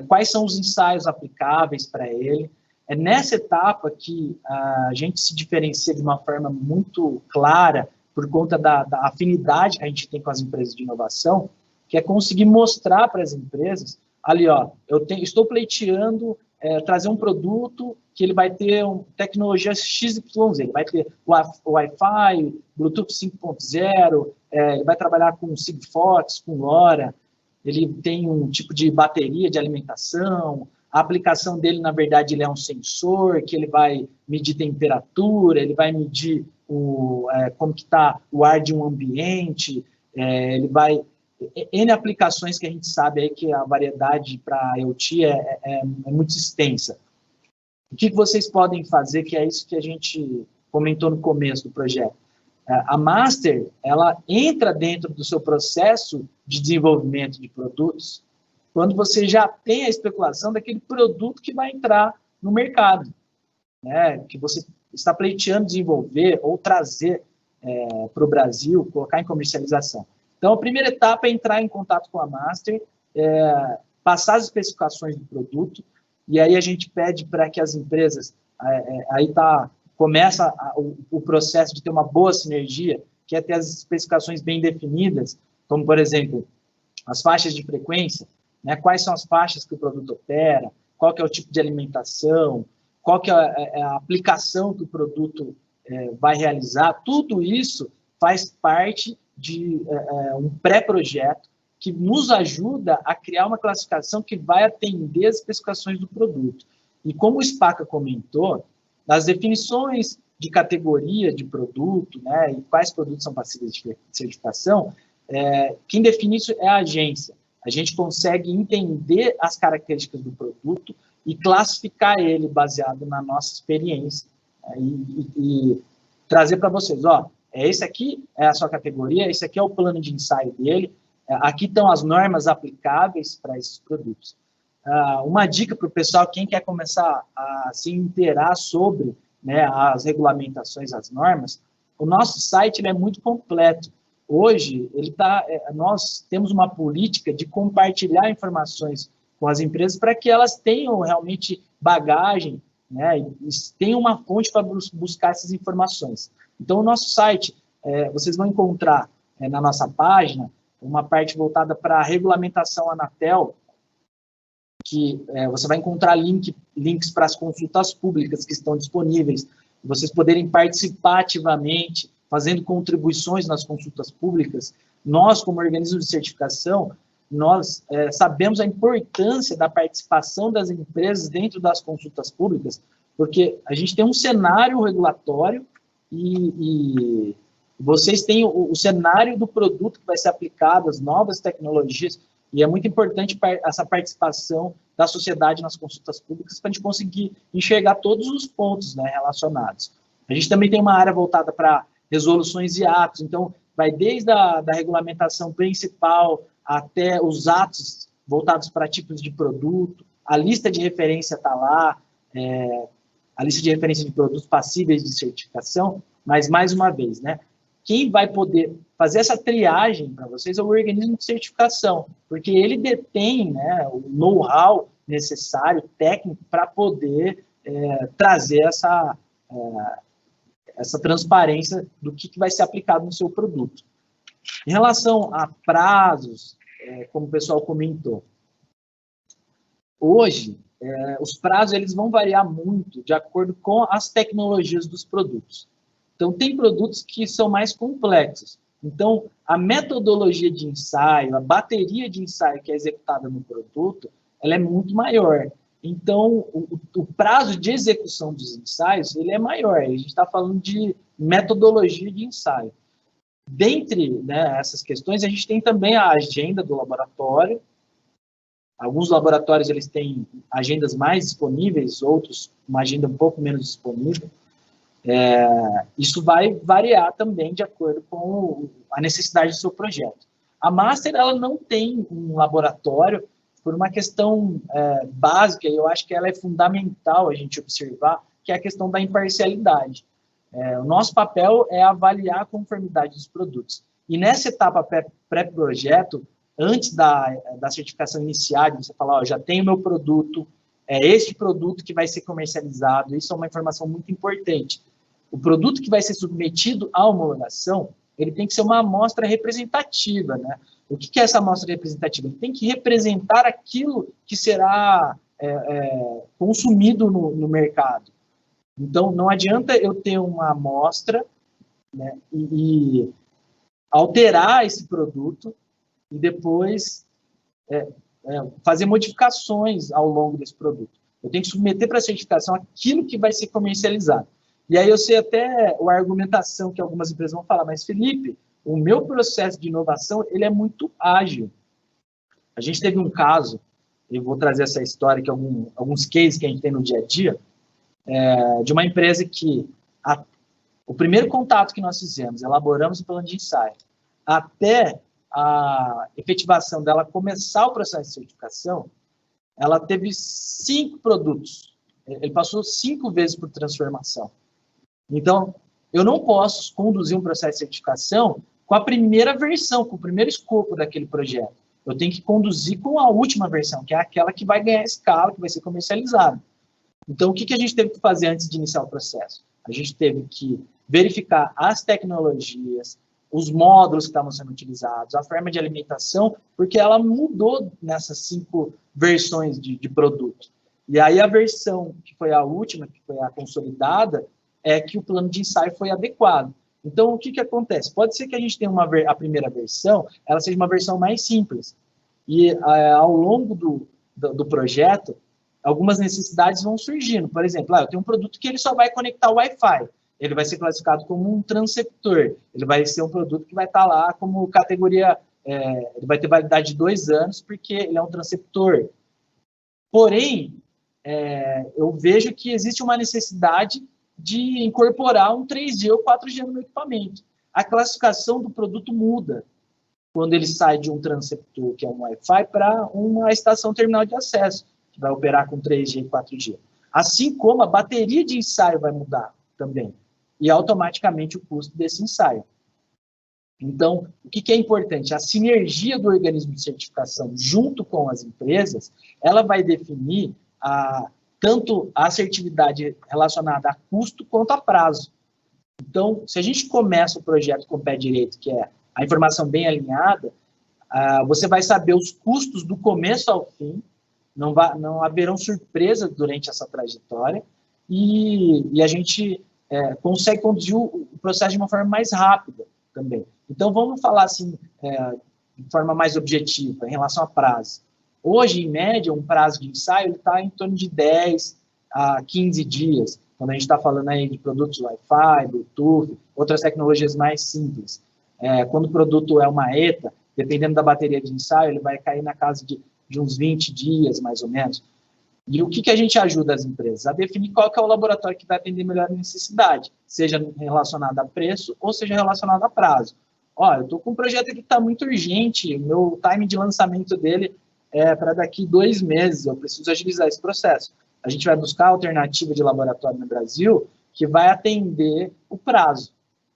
quais são os ensaios aplicáveis para ele. É nessa etapa que a gente se diferencia de uma forma muito clara, por conta da afinidade que a gente tem com as empresas de inovação, que é conseguir mostrar para as empresas, ali, ó, estou pleiteando trazer um produto que ele vai ter tecnologia XYZ, ele vai ter Wi-Fi, Bluetooth 5.0, ele vai trabalhar com Sigfox, com LoRa, ele tem um tipo de bateria de alimentação, a aplicação dele, na verdade, ele é um sensor que ele vai medir temperatura, ele vai medir como que está o ar de um ambiente, ele vai... N aplicações que a gente sabe aí que a variedade para IoT é muito extensa. O que vocês podem fazer, que é isso que a gente comentou no começo do projeto? A Master, ela entra dentro do seu processo de desenvolvimento de produtos quando você já tem a especulação daquele produto que vai entrar no mercado, né, que você está pleiteando desenvolver ou trazer para o Brasil, colocar em comercialização. Então, a primeira etapa é entrar em contato com a Master, passar as especificações do produto, e aí a gente pede para que as empresas, começa o processo de ter uma boa sinergia, que é ter as especificações bem definidas, como, por exemplo, as faixas de frequência, né, quais são as faixas que o produto opera, qual que é o tipo de alimentação, qual que é a aplicação que o produto vai realizar, tudo isso faz parte de um pré-projeto que nos ajuda a criar uma classificação que vai atender as especificações do produto. E como o Spaca comentou, nas definições de categoria de produto, né, e quais produtos são passíveis de certificação, quem define isso é a agência. A gente consegue entender as características do produto e classificar ele baseado na nossa experiência, e trazer para vocês, ó, esse aqui é a sua categoria, esse aqui é o plano de ensaio dele, aqui estão as normas aplicáveis para esses produtos. Uma dica para o pessoal, quem quer começar a se inteirar sobre, né, as regulamentações, as normas, o nosso site ele é muito completo. Hoje, nós temos uma política de compartilhar informações com as empresas para que elas tenham realmente bagagem, né, e tenham uma fonte para buscar essas informações. Então, o nosso site, vocês vão encontrar na nossa página uma parte voltada para a regulamentação Anatel, que você vai encontrar links para as consultas públicas que estão disponíveis, vocês poderem participar ativamente, fazendo contribuições nas consultas públicas, nós, como organismo de certificação, nós sabemos a importância da participação das empresas dentro das consultas públicas, porque a gente tem um cenário regulatório e vocês têm o cenário do produto que vai ser aplicado, as novas tecnologias, e é muito importante essa participação da sociedade nas consultas públicas para a gente conseguir enxergar todos os pontos, né, relacionados. A gente também tem uma área voltada para resoluções e atos, então vai desde a regulamentação principal até os atos voltados para tipos de produto, a lista de referência está lá, a lista de referência de produtos passíveis de certificação, mas, mais uma vez, né, quem vai poder fazer essa triagem para vocês é o organismo de certificação, porque ele detém, né, o know-how necessário, técnico, para poder trazer essa transparência do que vai ser aplicado no seu produto. Em relação a prazos, como o pessoal comentou, hoje, os prazos eles vão variar muito de acordo com as tecnologias dos produtos. Então, tem produtos que são mais complexos. Então, a metodologia de ensaio, a bateria de ensaio que é executada no produto, ela é muito maior. Então, o prazo de execução dos ensaios, ele é maior. A gente está falando de metodologia de ensaio. Dentre, né, essas questões, a gente tem também a agenda do laboratório. Alguns laboratórios eles têm agendas mais disponíveis, outros uma agenda um pouco menos disponível. Isso vai variar também de acordo com a necessidade do seu projeto. A Master ela não tem um laboratório por uma questão básica, e eu acho que ela é fundamental a gente observar, que é a questão da imparcialidade. O nosso papel é avaliar a conformidade dos produtos. E nessa etapa pré-projeto, antes da certificação inicial, você fala, já tenho meu produto, é este produto que vai ser comercializado, isso é uma informação muito importante. O produto que vai ser submetido à homologação, ele tem que ser uma amostra representativa, né? O que é essa amostra representativa? Ele tem que representar aquilo que será consumido no mercado. Então, não adianta eu ter uma amostra, né, e alterar esse produto e depois fazer modificações ao longo desse produto. Eu tenho que submeter para a certificação aquilo que vai ser comercializado. E aí eu sei até a argumentação que algumas empresas vão falar, mas Felipe, o meu processo de inovação ele é muito ágil. A gente teve um caso, eu vou trazer essa história, que alguns cases que a gente tem no dia a dia, de uma empresa que o primeiro contato que nós fizemos, elaboramos o plano de ensaio, até a efetivação dela começar o processo de certificação, ela teve 5 produtos. Ele passou 5 vezes por transformação. Então, eu não posso conduzir um processo de certificação com a primeira versão, com o primeiro escopo daquele projeto. Eu tenho que conduzir com a última versão, que é aquela que vai ganhar escala, que vai ser comercializada. Então, o que a gente teve que fazer antes de iniciar o processo? A gente teve que verificar as tecnologias, os módulos que estavam sendo utilizados, a forma de alimentação, porque ela mudou nessas 5 versões de produto. E aí a versão que foi a última, que foi a consolidada, é que o plano de ensaio foi adequado. Então, o que acontece? Pode ser que a gente tenha a primeira versão, ela seja uma versão mais simples. E ao longo do projeto, algumas necessidades vão surgindo. Por exemplo, eu tenho um produto que ele só vai conectar o Wi-Fi. Ele vai ser classificado como um transceptor. Ele vai ser um produto que vai estar lá como categoria... ele vai ter validade de 2 anos, porque ele é um transceptor. Porém, eu vejo que existe uma necessidade de incorporar um 3G ou 4G no meu equipamento. A classificação do produto muda quando ele sai de um transceptor, que é um Wi-Fi, para uma estação terminal de acesso, que vai operar com 3G e 4G. Assim como a bateria de ensaio vai mudar também, e automaticamente o custo desse ensaio. Então, o que é importante? A sinergia do organismo de certificação junto com as empresas, ela vai definir tanto a assertividade relacionada a custo quanto a prazo. Então, se a gente começa o projeto com o pé direito, que é a informação bem alinhada, você vai saber os custos do começo ao fim, não haverão surpresas durante essa trajetória, e a gente consegue conduzir o processo de uma forma mais rápida também. Então, vamos falar assim, de forma mais objetiva, em relação a prazo. Hoje, em média, um prazo de ensaio está em torno de 10 a 15 dias, quando a gente está falando aí de produtos Wi-Fi, Bluetooth, outras tecnologias mais simples. Quando o produto é uma ETA, dependendo da bateria de ensaio, ele vai cair na casa de uns 20 dias, mais ou menos. E o que a gente ajuda as empresas? A definir qual que é o laboratório que vai atender melhor a necessidade, seja relacionado a preço ou seja relacionado a prazo. Eu estou com um projeto que está muito urgente, o meu time de lançamento dele é para daqui 2 meses, eu preciso agilizar esse processo. A gente vai buscar alternativa de laboratório no Brasil que vai atender o prazo.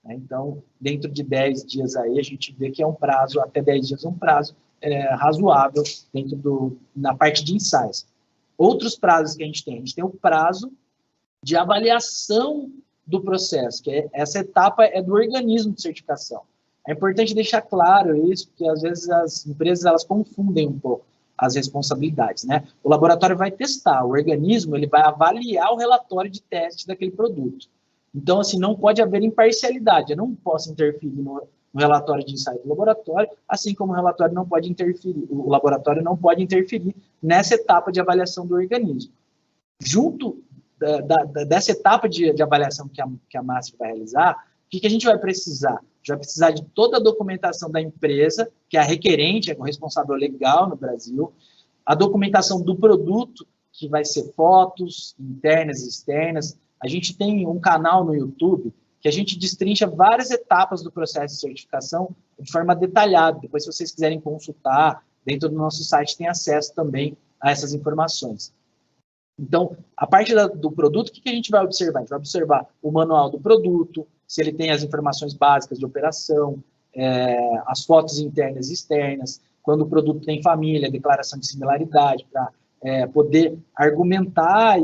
Então, dentro de 10 dias aí, a gente vê que é um prazo, até 10 dias, um prazo razoável na parte de ensaios. Outros prazos que a gente tem o prazo de avaliação do processo, que essa etapa é do organismo de certificação. É importante deixar claro isso, porque às vezes as empresas elas confundem um pouco as responsabilidades, né? O laboratório vai testar, o organismo ele vai avaliar o relatório de teste daquele produto. Então, assim, não pode haver imparcialidade. Eu não posso interferir no relatório de ensaio do laboratório, assim como o laboratório não pode interferir nessa etapa de avaliação do organismo. Junto dessa etapa de avaliação que a Master vai realizar, o que a gente vai precisar? A gente vai precisar de toda a documentação da empresa, que é a requerente, é o responsável legal no Brasil, a documentação do produto, que vai ser fotos internas e externas. A gente tem um canal no YouTube que a gente destrincha várias etapas do processo de certificação de forma detalhada. Depois, se vocês quiserem consultar, dentro do nosso site tem acesso também a essas informações. Então, a parte do produto, o que a gente vai observar? A gente vai observar o manual do produto, se ele tem as informações básicas de operação, as fotos internas e externas, quando o produto tem família, declaração de similaridade, para poder argumentar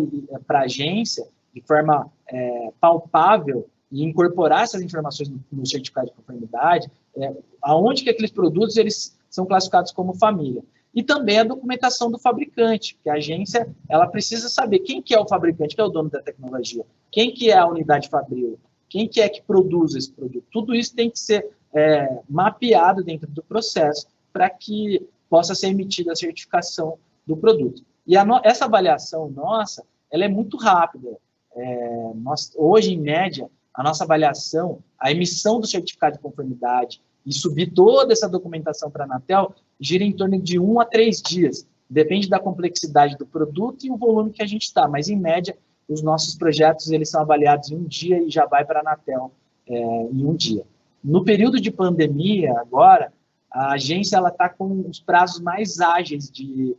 para a agência de forma palpável e incorporar essas informações no certificado de conformidade, aonde que aqueles produtos eles são classificados como família. E também a documentação do fabricante, que a agência ela precisa saber quem que é o fabricante, que é o dono da tecnologia, quem que é a unidade fabril, quem que é que produz esse produto. Tudo isso tem que ser mapeado dentro do processo para que possa ser emitida a certificação do produto. E essa avaliação nossa, ela é muito rápida. Hoje, em média, a nossa avaliação, a emissão do certificado de conformidade e subir toda essa documentação para a Anatel, gira em torno de 1 a 3 dias. Depende da complexidade do produto e o volume que a gente está, mas, em média, os nossos projetos eles são avaliados em 1 dia e já vai para a Anatel em 1 dia. No período de pandemia, agora, a agência está com os prazos mais ágeis de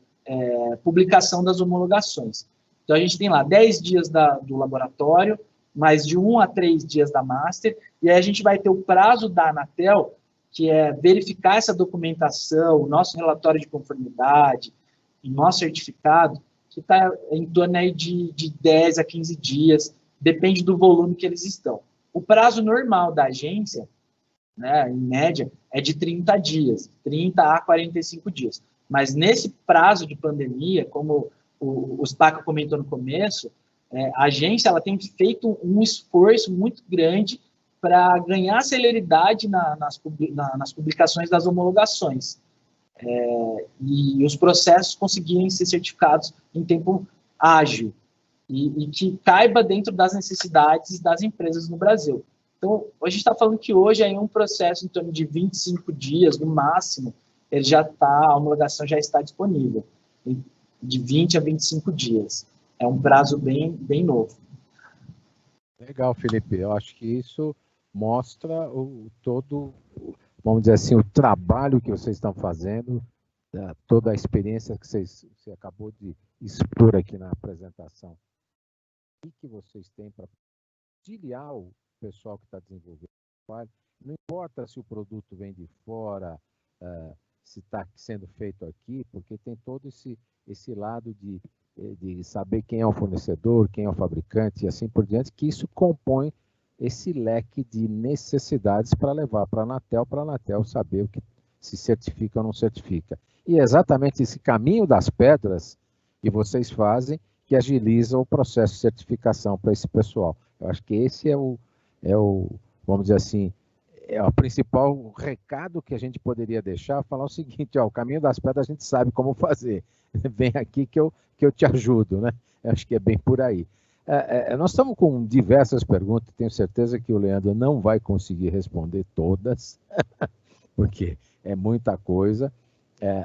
publicação das homologações. Então, a gente tem lá 10 dias do laboratório, mais de 1 a 3 dias da Master, e aí a gente vai ter o prazo da Anatel, que é verificar essa documentação, o nosso relatório de conformidade, o nosso certificado, que está em torno aí de 10 a 15 dias, depende do volume que eles estão. O prazo normal da agência, né, em média, é de 30 dias, 30 a 45 dias. Mas nesse prazo de pandemia, como o Spaca comentou no começo, a agência ela tem feito um esforço muito grande para ganhar celeridade nas publicações das homologações. E os processos conseguirem ser certificados em tempo ágil e que caiba dentro das necessidades das empresas no Brasil. Então, a gente está falando que hoje é um processo em torno de 25 dias, no máximo, a homologação já está disponível, de 20 a 25 dias. É um prazo bem novo. Legal, Felipe. Eu acho que isso mostra vamos dizer assim, o trabalho que vocês estão fazendo, toda a experiência que você acabou de expor aqui na apresentação. O que vocês têm para auxiliar o pessoal que está desenvolvendo o trabalho? Não importa se o produto vem de fora, se está sendo feito aqui, porque tem todo esse lado de saber quem é o fornecedor, quem é o fabricante e assim por diante, que isso compõe esse leque de necessidades para levar para a Anatel saber o que se certifica ou não certifica. E é exatamente esse caminho das pedras que vocês fazem que agiliza o processo de certificação para esse pessoal. Eu acho que esse vamos dizer assim, é o principal recado que a gente poderia deixar, falar o seguinte, ó, o caminho das pedras a gente sabe como fazer. Vem aqui que eu te ajudo, né? Eu acho que é bem por aí. Nós estamos com diversas perguntas, tenho certeza que o Leandro não vai conseguir responder todas, porque é muita coisa.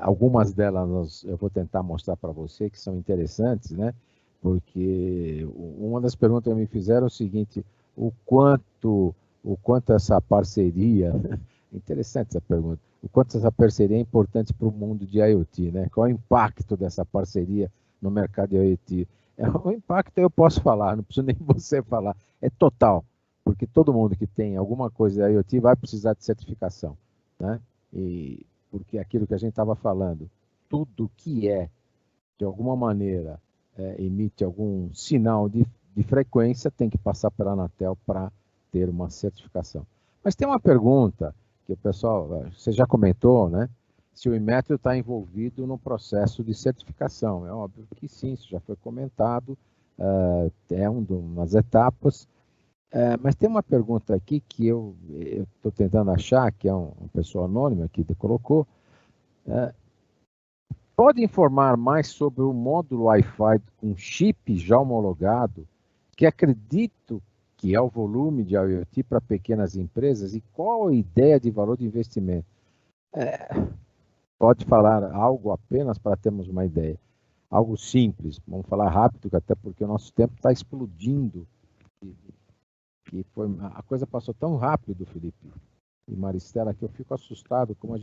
Algumas delas eu vou tentar mostrar para você, que são interessantes, né? Porque uma das perguntas que me fizeram é o seguinte, o quanto essa parceria, interessante essa pergunta, o quanto essa parceria é importante para o mundo de IoT, né? Qual é o impacto dessa parceria no mercado de IoT? O impacto eu posso falar, não preciso nem você falar, é total, porque todo mundo que tem alguma coisa de IoT vai precisar de certificação, né? E porque aquilo que a gente estava falando, tudo que de alguma maneira, emite algum sinal de frequência, tem que passar pela Anatel para ter uma certificação. Mas tem uma pergunta que o pessoal, você já comentou, né? Se o Inmetro está envolvido no processo de certificação. É óbvio que sim, isso já foi comentado, é umas etapas. Mas tem uma pergunta aqui que eu estou tentando achar, que é uma pessoa anônima que colocou. Pode informar mais sobre o módulo Wi-Fi com chip já homologado, que acredito que é o volume de IoT para pequenas empresas, e qual a ideia de valor de investimento? Pode falar algo apenas para termos uma ideia. Algo simples, vamos falar rápido, até porque o nosso tempo está explodindo. A coisa passou tão rápido, Felipe e Maristela, que eu fico assustado como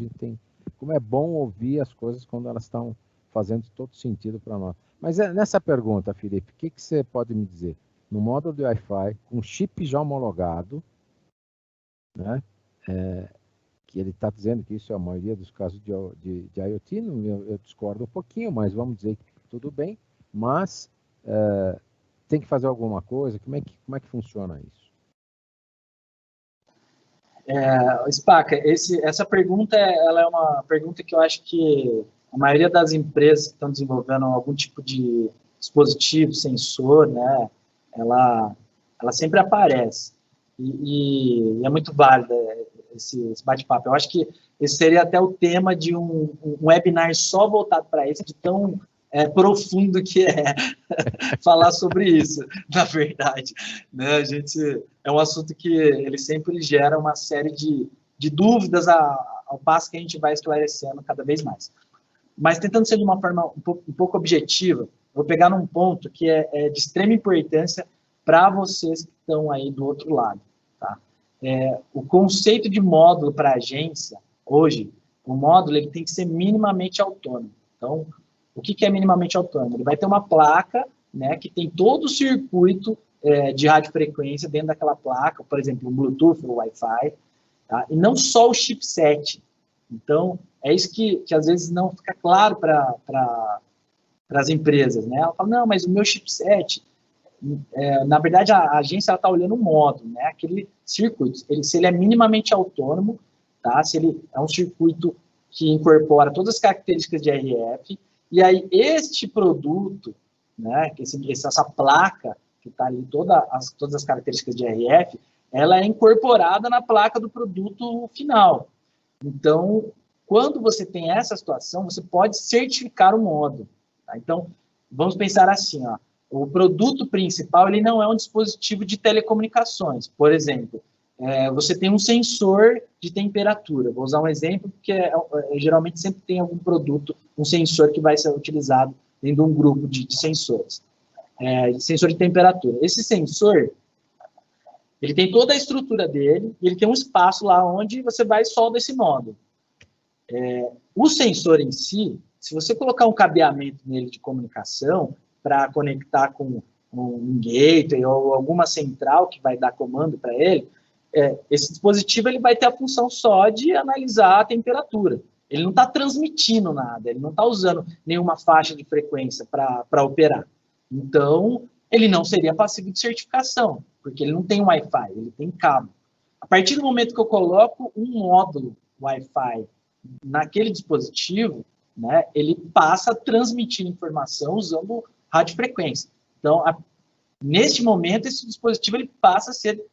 é bom ouvir as coisas quando elas estão fazendo todo sentido para nós. Mas nessa pergunta, Felipe, o que você pode me dizer? No módulo de Wi-Fi, com chip já homologado, né? Que ele está dizendo que isso é a maioria dos casos de IoT, eu discordo um pouquinho, mas vamos dizer que tudo bem, mas tem que fazer alguma coisa, como é que funciona isso? Spaca, essa pergunta ela é uma pergunta que eu acho que a maioria das empresas que estão desenvolvendo algum tipo de dispositivo, sensor, né, ela sempre aparece. E é muito válida esse bate-papo. Eu acho que esse seria até o tema de um webinar só voltado para isso, de tão profundo que é falar sobre isso, na verdade. Né? É um assunto que ele sempre gera uma série de dúvidas ao passo que a gente vai esclarecendo cada vez mais. Mas tentando ser de uma forma um pouco objetiva, vou pegar num ponto que é de extrema importância para vocês que estão aí do outro lado. Tá? O conceito de módulo para agência, hoje, o módulo ele tem que ser minimamente autônomo. Então, o que é minimamente autônomo? Ele vai ter uma placa, né, que tem todo o circuito de radiofrequência dentro daquela placa, por exemplo, o Bluetooth, o Wi-Fi, tá? E não só o chipset. Então, é isso que às vezes não fica claro para as empresas, né? Ela fala, não, mas o meu chipset, na verdade, a agência está olhando o módulo, né? Aquele circuito, se ele é minimamente autônomo, tá? Se ele é um circuito que incorpora todas as características de RF, e aí este produto, né? Essa placa que está ali, todas as características de RF, ela é incorporada na placa do produto final. Então, quando você tem essa situação, você pode certificar o módulo. Tá? Então, vamos pensar assim, ó, o produto principal ele não é um dispositivo de telecomunicações. Por exemplo, você tem um sensor de temperatura. Vou usar um exemplo, porque geralmente sempre tem algum produto, um sensor que vai ser utilizado dentro de um grupo de sensores. Sensor de temperatura. Esse sensor, ele tem toda a estrutura dele, e ele tem um espaço lá onde você vai e solda esse módulo. O sensor em si, se você colocar um cabeamento nele de comunicação para conectar com um gateway ou alguma central que vai dar comando para ele, esse dispositivo ele vai ter a função só de analisar a temperatura. Ele não está transmitindo nada, ele não está usando nenhuma faixa de frequência para operar. Então, ele não seria passível de certificação, porque ele não tem Wi-Fi, ele tem cabo. A partir do momento que eu coloco um módulo Wi-Fi naquele dispositivo, né, ele passa a transmitir informação usando radiofrequência. Então, Neste momento, esse dispositivo ele passa a ser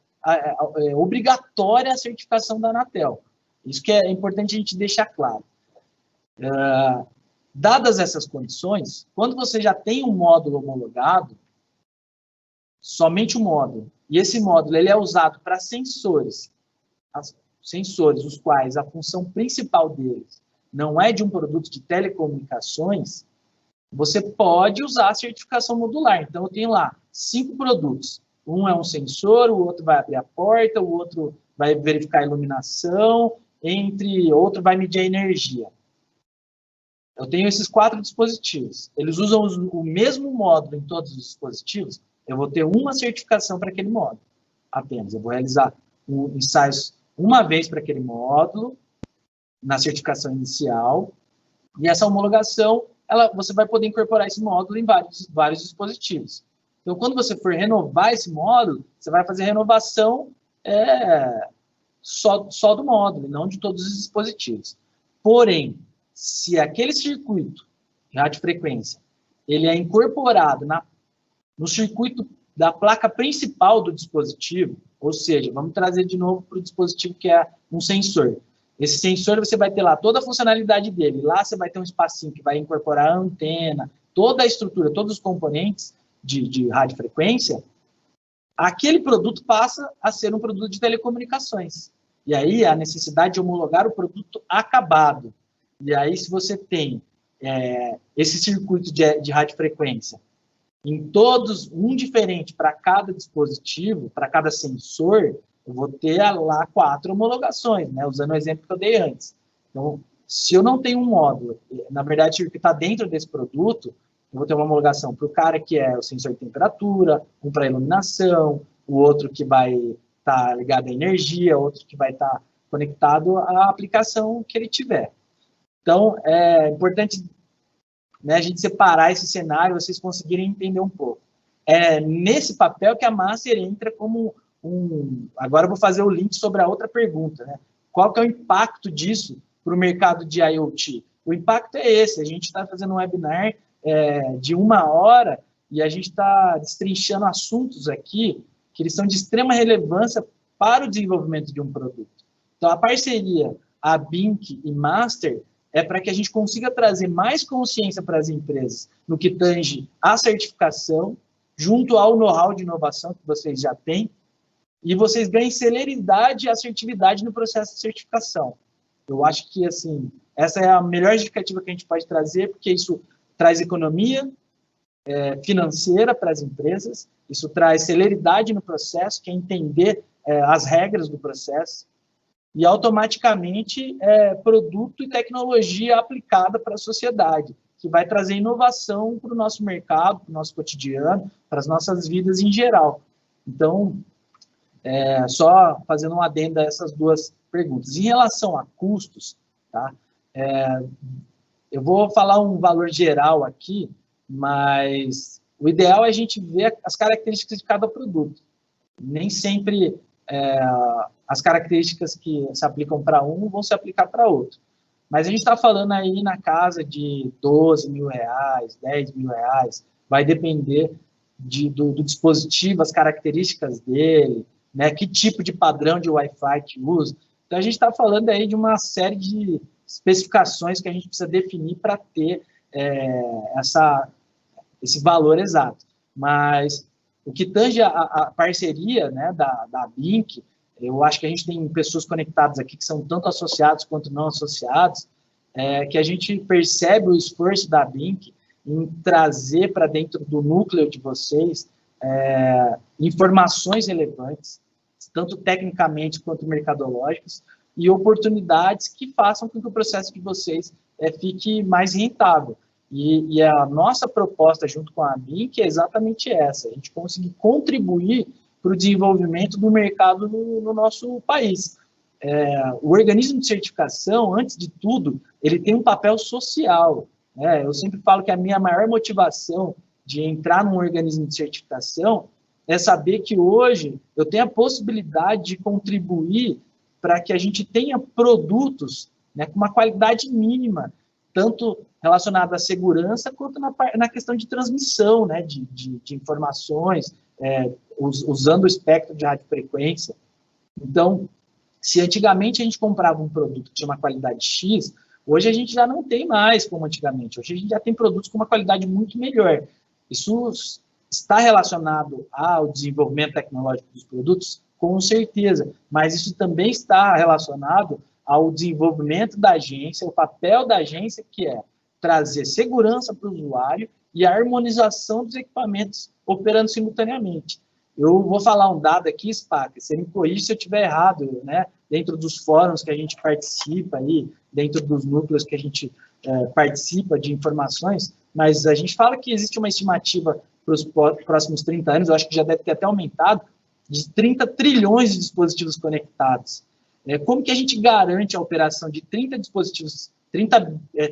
obrigatória a certificação da Anatel. Isso que é importante a gente deixar claro. Dadas essas condições, quando você já tem um módulo homologado, somente o módulo, e esse módulo ele é usado para sensores, os quais a função principal deles não é de um produto de telecomunicações, você pode usar a certificação modular. Então, eu tenho lá 5 produtos. Um é um sensor, o outro vai abrir a porta, o outro vai verificar a iluminação, outro vai medir a energia. Eu tenho esses 4 dispositivos. Eles usam o mesmo módulo em todos os dispositivos. Eu vou ter uma certificação para aquele módulo, apenas. Eu vou realizar ensaios uma vez para aquele módulo, na certificação inicial, e essa homologação, você vai poder incorporar esse módulo em vários dispositivos. Então, quando você for renovar esse módulo, você vai fazer renovação só do módulo, não de todos os dispositivos. Porém, se aquele circuito de radiofrequência ele é incorporado no circuito da placa principal do dispositivo, ou seja, vamos trazer de novo para o dispositivo que é um sensor. Esse sensor você vai ter lá toda a funcionalidade dele. Lá você vai ter um espacinho que vai incorporar a antena, toda a estrutura, todos os componentes de radiofrequência. Aquele produto passa a ser um produto de telecomunicações. E aí a necessidade de homologar o produto acabado. E aí se você tem esse circuito de radiofrequência em todos, um diferente para cada dispositivo, para cada sensor, eu vou ter lá 4 homologações, né? Usando o exemplo que eu dei antes. Então, se eu não tenho um módulo, na verdade, que está dentro desse produto, eu vou ter uma homologação para o cara que é o sensor de temperatura, um para iluminação, o outro que vai estar ligado à energia, outro que vai estar conectado à aplicação que ele tiver. Então, é importante, né, a gente separar esse cenário, vocês conseguirem entender um pouco. É nesse papel que a Master entra como Agora eu vou fazer o link sobre a outra pergunta, né? Qual que é o impacto disso para o mercado de IoT? O impacto é esse, a gente está fazendo um webinar de 1 hora e a gente está destrinchando assuntos aqui que eles são de extrema relevância para o desenvolvimento de um produto. Então, a parceria ABINC e Master é para que a gente consiga trazer mais consciência para as empresas no que tange a certificação, junto ao know-how de inovação que vocês já têm, e vocês ganhem celeridade e assertividade no processo de certificação. Eu acho que, assim, essa é a melhor justificativa que a gente pode trazer, porque isso traz economia financeira para as empresas, isso traz celeridade no processo, que é entender as regras do processo, e automaticamente produto e tecnologia aplicada para a sociedade, que vai trazer inovação para o nosso mercado, para o nosso cotidiano, para as nossas vidas em geral. Então, só fazendo um adendo a essas 2 perguntas. Em relação a custos, tá? Eu vou falar um valor geral aqui, mas o ideal é a gente ver as características de cada produto. Nem sempre as características que se aplicam para um vão se aplicar para outro. Mas a gente está falando aí na casa de R$12 mil, R$10 mil, vai depender do dispositivo, as características dele, né, que tipo de padrão de Wi-Fi que usa. Então, a gente está falando aí de uma série de especificações que a gente precisa definir para ter esse valor exato. Mas o que tange a parceria, né, da ABINC, eu acho que a gente tem pessoas conectadas aqui que são tanto associados quanto não associados, que a gente percebe o esforço da ABINC em trazer para dentro do núcleo de vocês informações relevantes, tanto tecnicamente quanto mercadológicas, e oportunidades que façam com que o processo de vocês fique mais rentável. E a nossa proposta junto com a ABINC é exatamente essa, a gente conseguir contribuir para o desenvolvimento do mercado no nosso país. O organismo de certificação, antes de tudo, ele tem um papel social. Eu sempre falo que a minha maior motivação de entrar num organismo de certificação é saber que hoje eu tenho a possibilidade de contribuir para que a gente tenha produtos, né, com uma qualidade mínima, tanto relacionada à segurança quanto na questão de transmissão, né, de informações, usando o espectro de radiofrequência. Então, se antigamente a gente comprava um produto que tinha uma qualidade X, hoje a gente já não tem mais como antigamente. Hoje a gente já tem produtos com uma qualidade muito melhor. Isso está relacionado ao desenvolvimento tecnológico dos produtos? Com certeza, mas isso também está relacionado ao desenvolvimento da agência, o papel da agência, que é trazer segurança para o usuário e a harmonização dos equipamentos operando simultaneamente. Eu vou falar um dado aqui, Spaca, você me corrige se eu estiver errado, né? Dentro dos fóruns que a gente participa aí, dentro dos núcleos que a gente participa de informações, mas a gente fala que existe uma estimativa para os próximos 30 anos, eu acho que já deve ter até aumentado, de 30 trilhões de dispositivos conectados. Como que a gente garante a operação de 30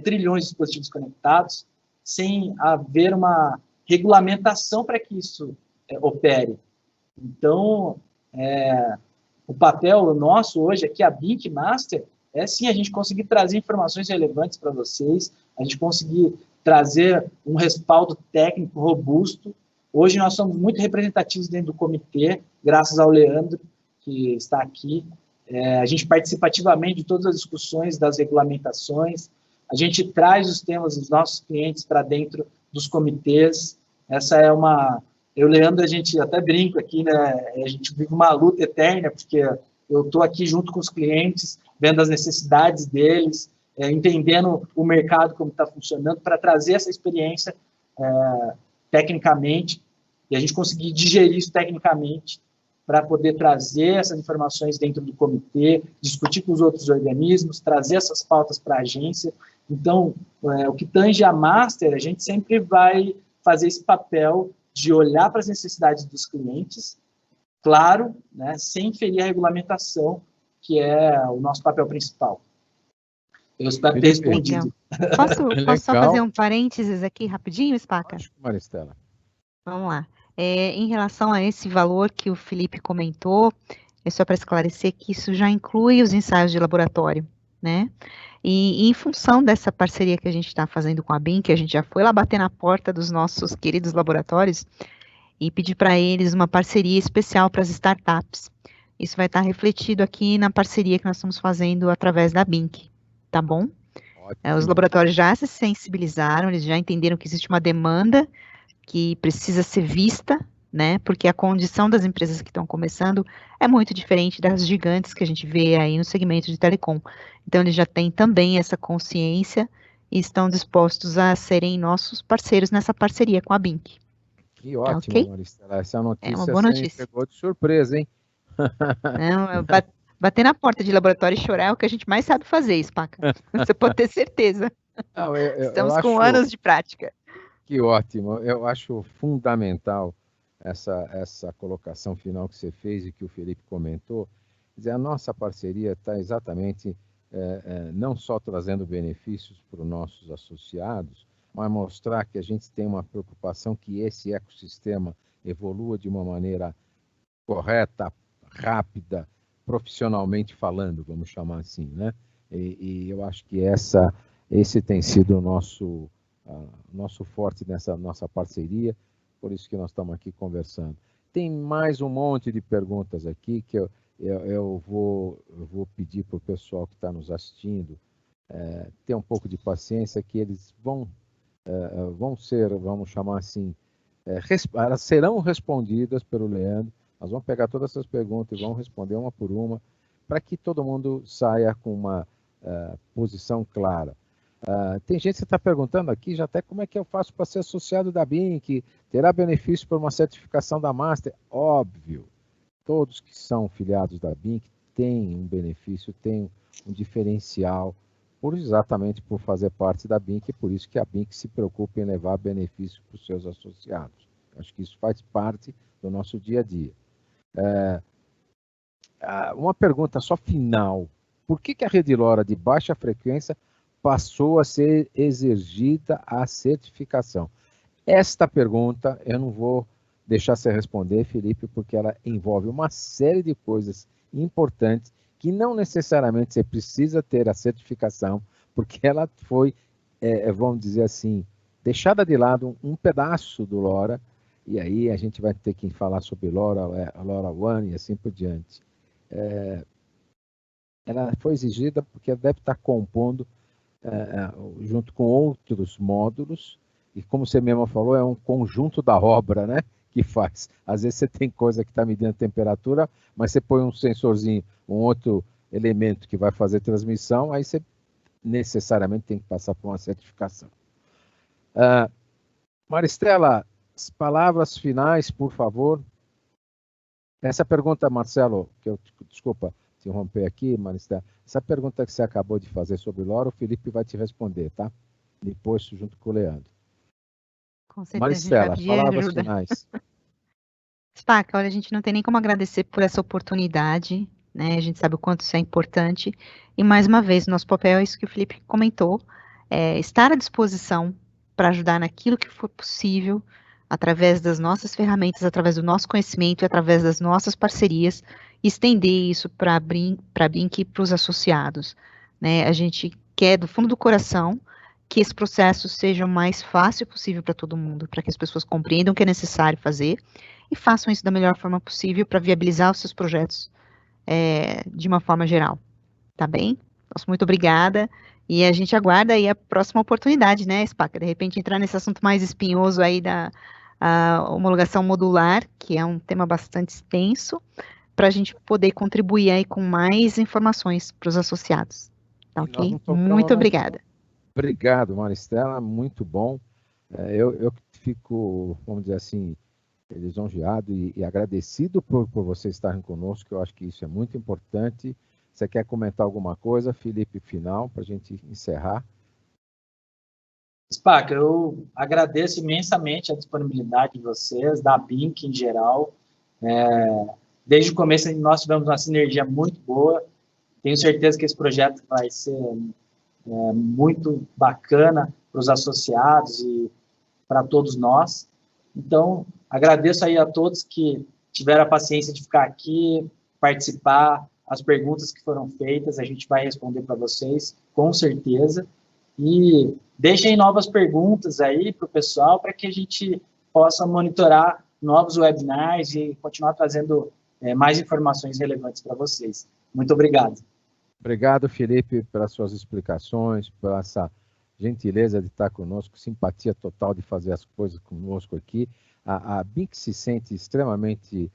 trilhões de dispositivos conectados sem haver uma regulamentação para que isso opere? Então, o papel nosso hoje aqui, a BINC Master, é sim a gente conseguir trazer informações relevantes para vocês, a gente conseguir trazer um respaldo técnico robusto. Hoje nós somos muito representativos dentro do comitê, graças ao Leandro, que está aqui. A gente participa ativamente de todas as discussões das regulamentações, a gente traz os temas dos nossos clientes para dentro dos comitês. Essa é uma... Eu e o Leandro, a gente até brinca aqui, né? A gente vive uma luta eterna, porque eu estou aqui junto com os clientes, vendo as necessidades deles, entendendo o mercado, como está funcionando, para trazer essa experiência tecnicamente, e a gente conseguir digerir isso tecnicamente, para poder trazer essas informações dentro do comitê, discutir com os outros organismos, trazer essas pautas para a agência. Então, o que tange a Master, a gente sempre vai fazer esse papel de olhar para as necessidades dos clientes, claro, né, sem ferir a regulamentação, que é o nosso papel principal. Eu espero ter respondido. Posso só fazer um parênteses aqui rapidinho, Spaca? Maristela. Vamos lá. Em relação a esse valor que o Felipe comentou, é só para esclarecer que isso já inclui os ensaios de laboratório, né? E em função dessa parceria que a gente está fazendo com a BINC, a gente já foi lá bater na porta dos nossos queridos laboratórios e pedir para eles uma parceria especial para as startups. Isso vai estar refletido aqui na parceria que nós estamos fazendo através da BINC, tá bom? Os laboratórios já se sensibilizaram, eles já entenderam que existe uma demanda que precisa ser vista, né, porque a condição das empresas que estão começando é muito diferente das gigantes que a gente vê aí no segmento de telecom. Então, eles já têm também essa consciência e estão dispostos a serem nossos parceiros nessa parceria com a BINC. Que ótimo, okay? Maristela. Essa notícia, uma boa notícia. Pegou de surpresa, hein? Não, bater na porta de laboratório e chorar é o que a gente mais sabe fazer, Spaca. Você pode ter certeza. Não, Estamos com anos de prática. Que ótimo. Eu acho fundamental essa colocação final que você fez e que o Felipe comentou. Quer dizer, a nossa parceria está exatamente não só trazendo benefícios para os nossos associados, mas mostrar que a gente tem uma preocupação que esse ecossistema evolua de uma maneira correta, rápida, profissionalmente falando, vamos chamar assim, né? E eu acho que esse tem sido o nosso forte nessa nossa parceria, por isso que nós estamos aqui conversando. Tem mais um monte de perguntas aqui que eu vou pedir para o pessoal que está nos assistindo ter um pouco de paciência, que eles vão ser, vamos chamar assim, elas serão respondidas pelo Leandro. Nós vamos pegar todas essas perguntas e vamos responder uma por uma, para que todo mundo saia com uma posição clara. Tem gente que está perguntando aqui já até como é que eu faço para ser associado da BINC, terá benefício por uma certificação da Master? Óbvio, todos que são filiados da BINC têm um benefício, têm um diferencial, exatamente por fazer parte da BINC, e por isso que a BINC se preocupa em levar benefício para os seus associados. Acho que isso faz parte do nosso dia a dia. Uma pergunta só final. Por que a rede LoRa de baixa frequência passou a ser exigida a certificação? Esta pergunta eu não vou deixar você responder, Felipe, porque ela envolve uma série de coisas importantes que não necessariamente você precisa ter a certificação, porque ela foi, vamos dizer assim, deixada de lado um pedaço do LoRa e aí a gente vai ter que falar sobre LoRaWAN e assim por diante. Ela foi exigida porque ela deve estar compondo junto com outros módulos, e como você mesmo falou, é um conjunto da obra, né, que faz. Às vezes você tem coisa que está medindo a temperatura, mas você põe um sensorzinho, um outro elemento que vai fazer transmissão, aí você necessariamente tem que passar por uma certificação. Maristela, as palavras finais, por favor. Essa pergunta, Marcelo, desculpa te interromper aqui, Maristela, essa pergunta que você acabou de fazer sobre o LoRa, o Felipe vai te responder, tá? Depois, junto com o Leandro. Com certeza, Maristela, as palavras finais. Spaca, olha, a gente não tem nem como agradecer por essa oportunidade, né? A gente sabe o quanto isso é importante. E, mais uma vez, nosso papel é isso que o Felipe comentou, estar à disposição para ajudar naquilo que for possível, através das nossas ferramentas, através do nosso conhecimento e através das nossas parcerias, estender isso para a Blink e para os associados, né? A gente quer, do fundo do coração, que esse processo seja o mais fácil possível para todo mundo, para que as pessoas compreendam o que é necessário fazer e façam isso da melhor forma possível para viabilizar os seus projetos de uma forma geral. Tá bem? Nossa, muito obrigada. E a gente aguarda aí a próxima oportunidade, né, Spaca? De repente entrar nesse assunto mais espinhoso aí da homologação modular, que é um tema bastante extenso, para a gente poder contribuir aí com mais informações para os associados. Tá ok? Muito obrigada. Obrigado, Maristela, muito bom. Eu fico, vamos dizer assim, lisonjeado e agradecido por você estar conosco, eu acho que isso é muito importante. Você quer comentar alguma coisa, Felipe, final, para a gente encerrar? Spaca, eu agradeço imensamente a disponibilidade de vocês, da Blink em geral. Desde o começo nós tivemos uma sinergia muito boa. Tenho certeza que esse projeto vai ser muito bacana para os associados e para todos nós. Então, agradeço aí a todos que tiveram a paciência de ficar aqui, participar, as perguntas que foram feitas, a gente vai responder para vocês, com certeza. E deixem novas perguntas aí para o pessoal, para que a gente possa monitorar novos webinars e continuar trazendo mais informações relevantes para vocês. Muito obrigado. Obrigado, Felipe, pelas suas explicações, por essa gentileza de estar conosco, simpatia total de fazer as coisas conosco aqui. A Blink se sente extremamente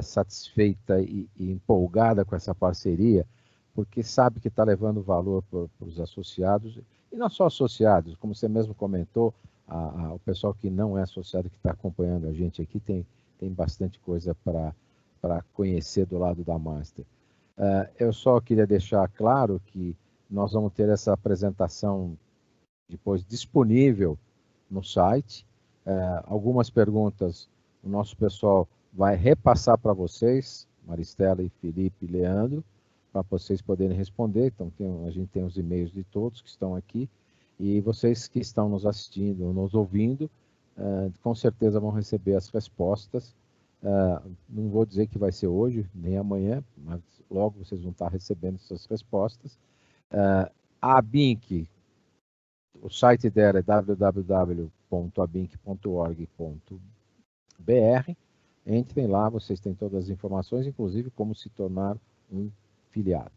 satisfeita e empolgada com essa parceria, porque sabe que está levando valor para os associados, e não só associados, como você mesmo comentou, o pessoal que não é associado, que está acompanhando a gente aqui, tem bastante coisa para conhecer do lado da Master. Eu só queria deixar claro que nós vamos ter essa apresentação depois disponível no site. Algumas perguntas o nosso pessoal vai repassar para vocês, Maristela e Felipe e Leandro, para vocês poderem responder. Então, a gente tem os e-mails de todos que estão aqui, e vocês que estão nos assistindo, nos ouvindo, com certeza vão receber as respostas. Não vou dizer que vai ser hoje, nem amanhã, mas logo vocês vão estar recebendo essas respostas. A Blink, o site dela é www.abink.org.br. Entrem lá, vocês têm todas as informações, inclusive como se tornar um filiado.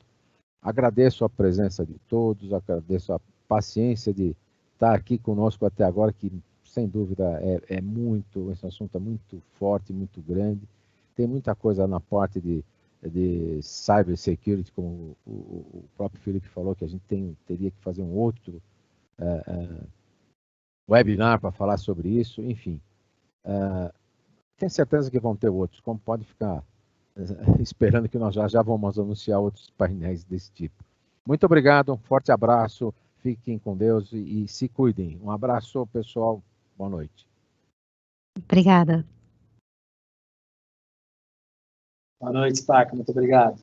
Agradeço a presença de todos, agradeço a paciência de estar aqui conosco até agora, que sem dúvida esse assunto é muito forte, muito grande. Tem muita coisa na parte de cybersecurity, como o próprio Felipe falou, que a gente teria que fazer um outro webinar para falar sobre isso, enfim. Tenho certeza que vão ter outros, como pode ficar esperando que nós já vamos anunciar outros painéis desse tipo. Muito obrigado, um forte abraço, fiquem com Deus e se cuidem. Um abraço, pessoal, boa noite. Obrigada. Boa noite, Spaca, muito obrigado.